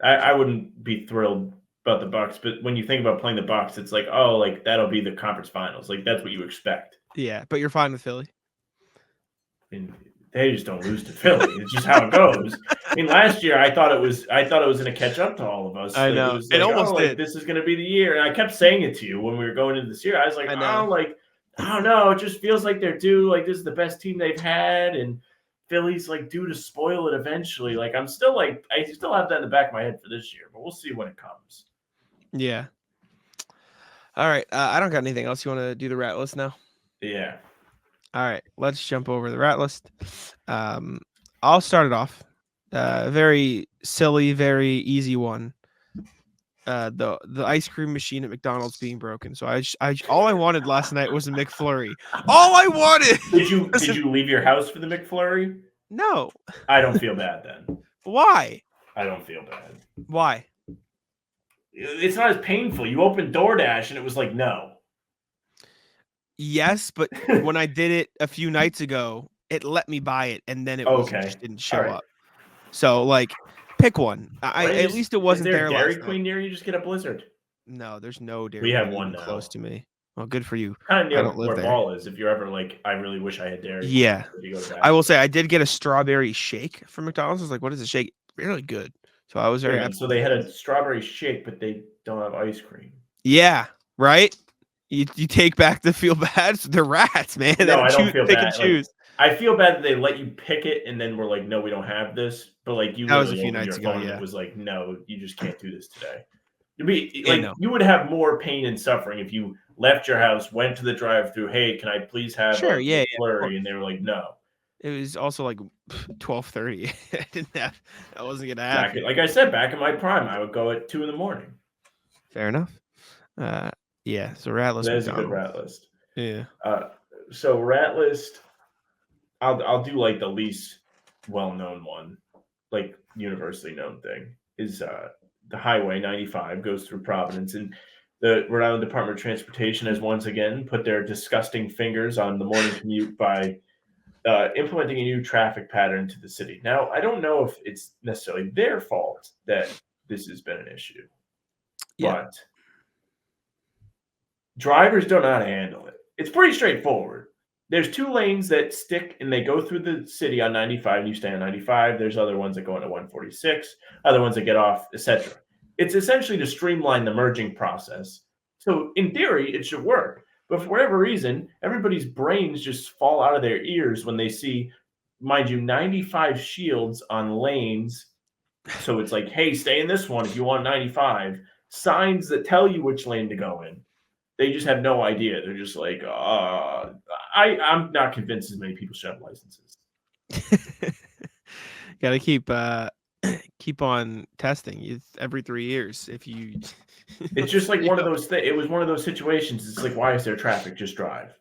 I wouldn't be thrilled about the Bucks, but when you think about playing the Bucks, it's like, oh, like that'll be the conference finals. Like that's what you expect. Yeah, but you're fine with Philly. I mean, they just don't lose to Philly. It's just how it goes. I mean, last year I thought it was going to catch up to all of us. I know. It was like, almost did. Like, this is going to be the year. And I kept saying it to you when we were going into this year. I was like, I don't know. It just feels like they're due. Like this is the best team they've had, and Philly's like due to spoil it eventually. Like I still have that in the back of my head for this year, but we'll see when it comes. Yeah. All right. I don't got anything else. You want to do the rat list now? Yeah. All right. Let's jump over the rat list. I'll start it off. Very silly, very easy one. The ice cream machine at McDonald's being broken. So all I wanted last night was a McFlurry. All I wanted. Did you leave your house for the McFlurry? No. I don't feel bad then. Why? I don't feel bad. Why? It's not as painful. You opened DoorDash and it was like, no. Yes, but when I did it a few nights ago, it let me buy it, and then it just didn't show up. So, like, pick one. At least it wasn't there. Dairy Queen near you? Just get a Blizzard. No, there's no Dairy. We have one now. Close to me. Well, good for you. Kind of near where Ball is. If you're ever like, I really wish I had Dairy. Yeah, I will say I did get a strawberry shake from McDonald's. I was like, what is a shake? Really good. So I was very happy. So they had a strawberry shake, but they don't have ice cream. Yeah, right. You take back the feel bad. They're rats, man. No, I don't feel bad. Choose. I feel bad that they let you pick it, and then we're like, no, we don't have this. But like you, that was a few nights ago. Yeah, it was like, no, you just can't do this today. You'd be like, you would have more pain and suffering if you left your house, went to the drive-through. Hey, can I please have a flurry? And they were like, no. It was also like 12:30. I wasn't gonna have. Like I said, back in my prime, I would go at 2 a.m. Fair enough. Yeah. So rat list. That's a good rat list. Yeah. So rat list. I'll do like the least well-known one, like universally known thing is the Highway 95 goes through Providence, and the Rhode Island Department of Transportation has once again put their disgusting fingers on the morning commute by implementing a new traffic pattern to the city. Now, I don't know if it's necessarily their fault that this has been an issue, but drivers don't know how to handle it. It's pretty straightforward. There's 2 lanes that stick and they go through the city on 95 and you stay on 95. There's other ones that go into 146, other ones that get off, etc. It's essentially to streamline the merging process. So in theory, it should work. But for whatever reason, everybody's brains just fall out of their ears when they see, mind you, 95 shields on lanes So it's like, hey, stay in this one if you want 95. Signs that tell you which lane to go in. They just have no idea. They're just like, I'm not convinced as many people should have licenses. Got to keep on testing every 3 years. If you, it's just like one of those things. It was one of those situations. It's like, why is there traffic? Just drive.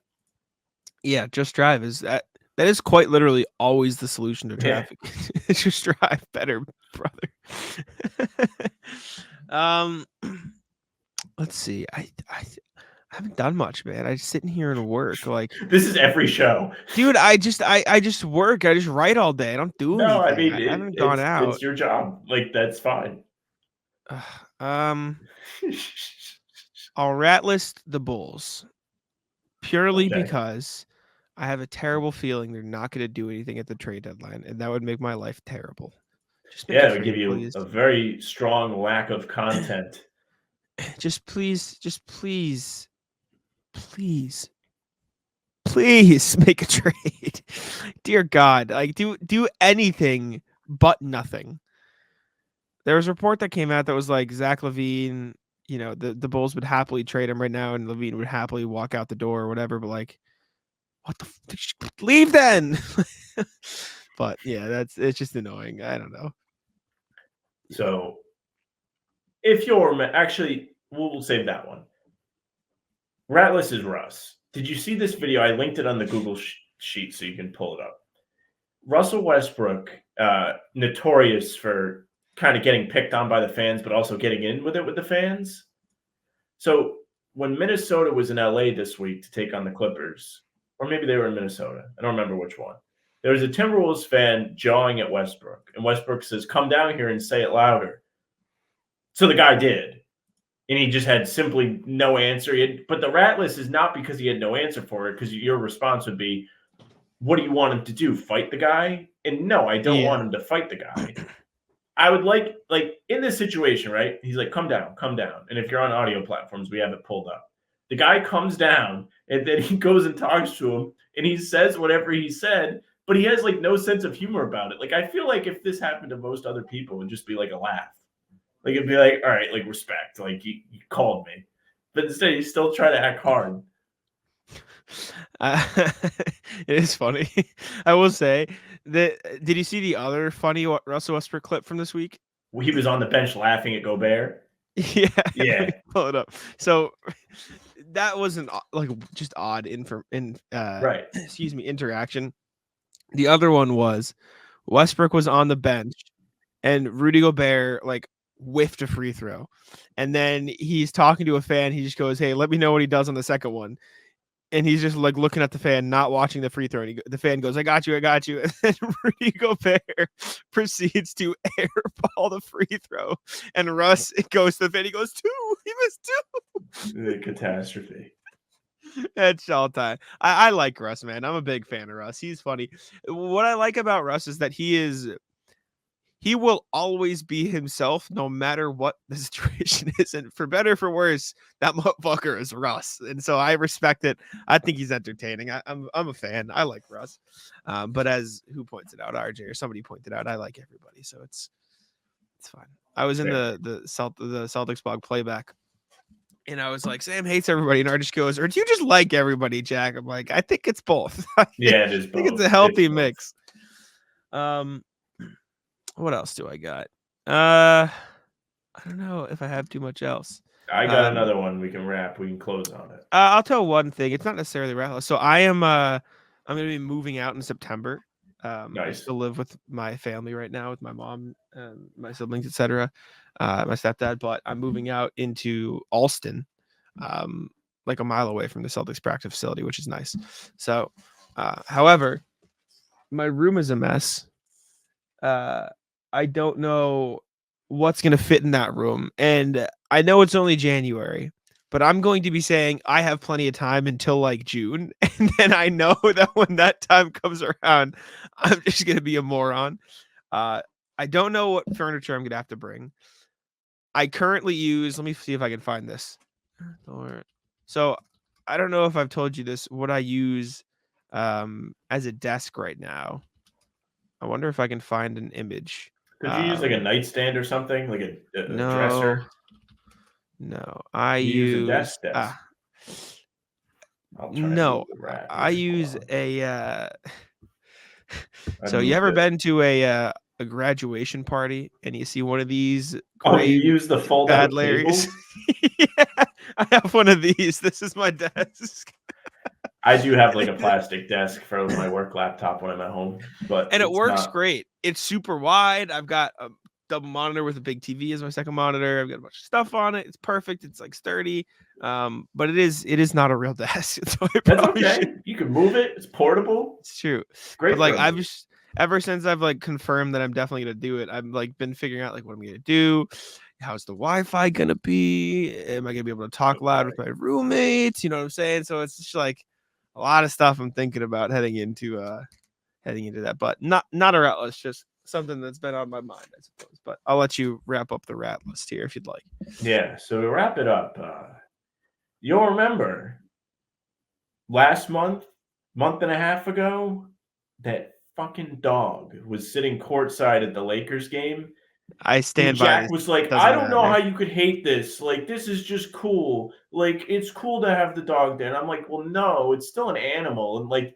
Yeah, just drive is that. That is quite literally always the solution to traffic. Yeah. Just drive better, brother. Let's see. I haven't done much, man. I just sitting here and work. Like this is every show, dude. I just work. I just write all day. I don't do anything. I mean, I haven't gone out. It's your job. Like that's fine. I'll rat list the Bulls purely because I have a terrible feeling they're not going to do anything at the trade deadline, and that would make my life terrible. It would give you a very strong lack of content. Just please make a trade. Dear God, like do anything but nothing. There was a report that came out that was like Zach LaVine, the Bulls would happily trade him right now, and LaVine would happily walk out the door or whatever. But like, what leave then? But yeah, it's just annoying. I don't know. So if you're actually, we'll save that one. Ratless is Russ. Did you see this video? I linked it on the Google sheet so you can pull it up. Russell Westbrook, notorious for kind of getting picked on by the fans, but also getting in with it with the fans. So when Minnesota was in LA this week to take on the Clippers, or maybe they were in Minnesota, I don't remember which one. There was a Timberwolves fan jawing at Westbrook, and Westbrook says, "Come down here and say it louder." So the guy did, and he just had simply no answer. But the rat list is not because he had no answer for it, because your response would be, what do you want him to do, fight the guy? And no, I don't want him to fight the guy. I would like in this situation, right? He's like, come down. And if you're on audio platforms, we have it pulled up. The guy comes down, and then he goes and talks to him, and he says whatever he said, but he has like no sense of humor about it. Like, I feel like if this happened to most other people, it would just be like a laugh. Like, it'd be like, all right, like, respect. Like, you called me. But instead, you still try to act hard. It is funny. I will say that. Did you see the other funny Russell Westbrook clip from this week? He was on the bench laughing at Gobert. Yeah. Pull it up. So that wasn't like just odd right. Excuse me, interaction. The other one was Westbrook was on the bench, and Rudy Gobert like whiffed a free throw, and then he's talking to a fan. He just goes, "Hey, let me know what he does on the second one." And he's just like looking at the fan, not watching the free throw. And the fan goes, I got you. And then Rudy Gobert proceeds to airball the free throw. And Russ goes to the fan. He goes, 2. He missed 2. The catastrophe. It's all time. I like Russ, man. I'm a big fan of Russ. He's funny. What I like about Russ is that he will always be himself no matter what the situation is. And for better or for worse, that motherfucker is Russ. And so I respect it. I think he's entertaining. I'm a fan. I like Russ. But as who points it out, RJ or somebody pointed out, I like everybody. So it's fine. I was in the Celtics blog playback, and I was like, Sam hates everybody. And RJ goes, or do you just like everybody, Jack? I'm like, I think it's both. Yeah, it is both. I think it's a healthy mix. What else do I got? I don't know if I have too much else. I got another one. We can wrap. We can close on it. I'll tell one thing. It's not necessarily wrap. So I'm going to be moving out in September. Nice. I still live with my family right now, with my mom, my siblings, etc. My stepdad. But I'm moving out into Alston, like a mile away from the Celtics practice facility, which is nice. So, however, my room is a mess. I don't know what's going to fit in that room. And I know it's only January, but I'm going to be saying I have plenty of time until like June. And then I know that when that time comes around, I'm just going to be a moron. I don't know what furniture I'm going to have to bring. I currently use, let me see if I can find this. So I don't know if I've told you this, what I use as a desk right now. I wonder if I can find an image. Could you use like a nightstand or something, like a dresser? No, I You use a use desk. no, I use a so you ever been to a graduation party and you see one of these you use the fold bad out Larrys? tables? Yeah, I have one of these. This is my desk. I do have like a plastic desk for my work laptop when I'm at home, but it works great. It's super wide. I've got a double monitor with a big TV as my second monitor. I've got a bunch of stuff on it. It's perfect. It's like sturdy. But it is not a real desk. So that's okay. You can move it. It's portable. It's true. Great. But like ever since I've like confirmed that I'm definitely gonna do it, I've like been figuring out like what I'm gonna do. How's the Wi-Fi gonna be? Am I gonna be able to talk loud with my roommates? You know what I'm saying? So it's just like a lot of stuff I'm thinking about heading into that, but not a rat list, just something that's been on my mind, I suppose. But I'll let you wrap up the rat list here if you'd like. Yeah, so to wrap it up, you'll remember last month and a half ago, that fucking dog was sitting courtside at the Lakers game. I stand by Jack this. was like, I don't know how you could hate this. Like, this is just cool. Like, it's cool to have the dog there. And I'm like, well, no, it's still an animal. And like,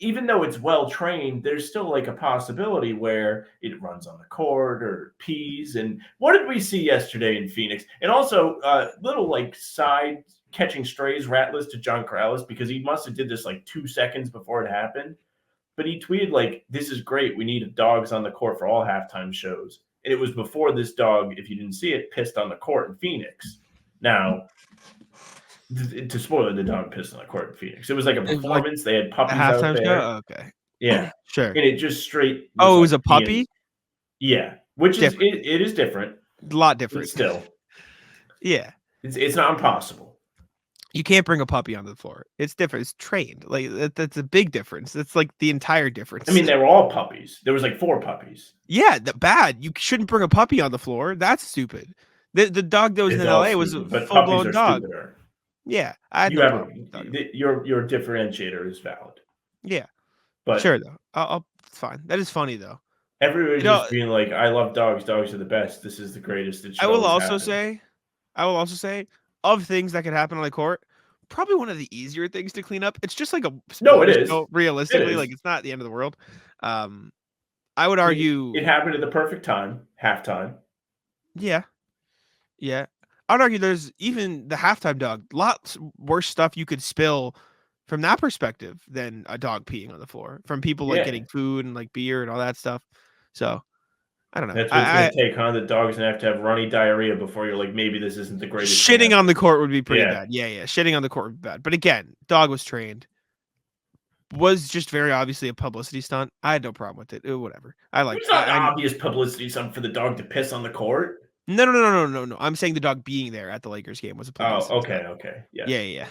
even though it's well trained, there's still like a possibility where it runs on the court or pees. And what did we see yesterday in Phoenix? And also, little like side catching strays rat list to John Corrales, because he must have did this like 2 seconds before it happened. But he tweeted like, "This is great. We need dogs on the court for all halftime shows." And it was before this dog, if you didn't see it, pissed on the court in Phoenix. Now, to spoil it, the dog pissed on the court in Phoenix. It was like a performance. They had puppies out there. Show? Okay. Yeah. Sure. And it just straight. Oh, it was a puppy? Yeah. Which different. It is different. A lot different. But still. Yeah. It's not impossible. You can't bring a puppy onto the floor. It's different. It's trained. Like that's a big difference. It's like the entire difference. I mean, they were all puppies. There was like 4 puppies. Yeah, bad. You shouldn't bring a puppy on the floor. That's stupid. The dog that was in LA was a full blown dog. Stupider. Yeah, your differentiator is valid. Yeah, but sure though. It's fine. That is funny though. Everybody's just being like, "I love dogs. Dogs are the best. This is the greatest." I will also say, of things that could happen on the court, probably one of the easier things to clean up. It's just like it is. Realistically, like it's not the end of the world. I would argue it happened at the perfect time, halftime. Yeah. I'd argue there's even the halftime dog. Lots worse stuff you could spill from that perspective than a dog peeing on the floor. From people like getting food and like beer and all that stuff. So I don't know. That's what it's going to take, huh? The dog's going to have runny diarrhea before you're like, maybe this isn't the greatest. Shitting on the court would be pretty bad. Yeah. Shitting on the court would be bad. But again, dog was trained. Was just very obviously a publicity stunt. I had no problem with it. Whatever. It's not an obvious publicity stunt for the dog to piss on the court. No. I'm saying the dog being there at the Lakers game was a publicity stunt. Okay. Yeah.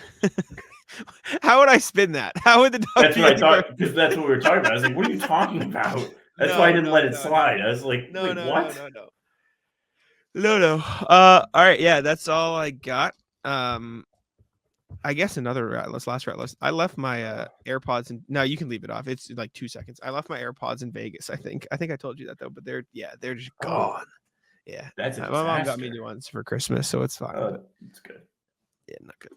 How would I spin that? How would the dog? That's what I thought, because that's what we were talking about. I was like, what are you talking about? That's why I didn't let it slide. I was like, what? No. All right, yeah, that's all I got. I guess another last rat list. I left my AirPods and no, you can leave it off. It's like 2 seconds. I left my AirPods in Vegas. I think I told you that though, but they're just gone. Yeah, that's my mom got me new ones for Christmas, so it's fine. It's good. Yeah, not good.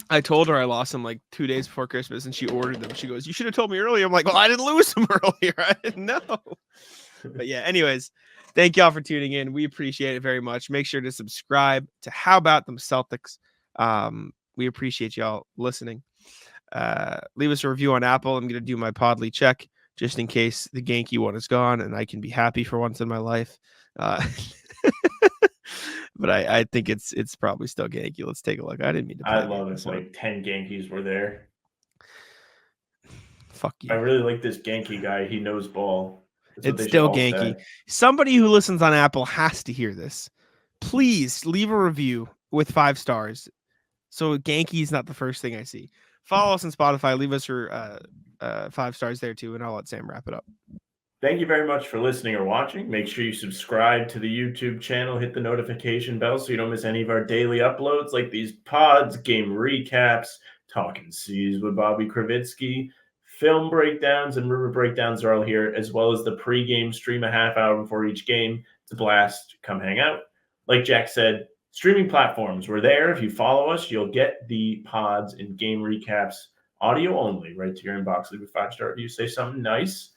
I told her I lost them like 2 days before Christmas, and she ordered them. She goes, "You should have told me earlier." I'm like, "Well, I didn't lose them earlier. I didn't know." But yeah, anyways, thank y'all for tuning in. We appreciate it very much. Make sure to subscribe to How About Them Celtics. We appreciate y'all listening. Leave us a review on Apple. I'm gonna do my Podly check just in case the Genki one is gone, and I can be happy for once in my life. But I think it's probably still Genki. Let's take a look. I didn't mean to. I love it. Like 10 Genkis were there. Fuck you. I really like this Genki guy. He knows ball. It's still Genki. Somebody who listens on Apple has to hear this. Please leave a review with 5 stars. So Genki is not the first thing I see. Follow us on Spotify. Leave us your 5 stars there too, and I'll let Sam wrap it up. Thank you very much for listening or watching. Make sure you subscribe to the YouTube channel. Hit the notification bell so you don't miss any of our daily uploads like these pods, game recaps, Talking C's with Bobby Kravitsky, Film breakdowns and river breakdowns are all here, as well as the pregame stream a half hour before each game. It's a blast. Come hang out. Like Jack said, streaming platforms, we're there. If you follow us, you'll get the pods and game recaps, audio only, right to your inbox. Leave a 5-star review. Say something nice.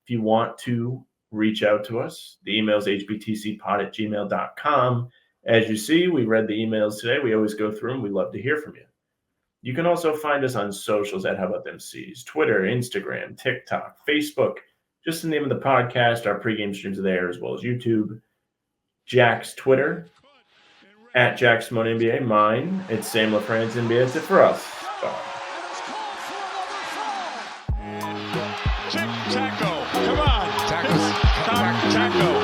If you want to reach out to us, the email is hbtcpod@gmail.com. As you see, we read the emails today. We always go through them. We love to hear from you. You can also find us on socials at How About Them C's, Twitter, Instagram, TikTok, Facebook. Just the name of the podcast. Our pregame streams are there, as well as YouTube. Jack's Twitter, at Jack Simone NBA. Mine, it's Sam LaFrance NBA. That's it for us. Bye. Taco. Come on. Taco.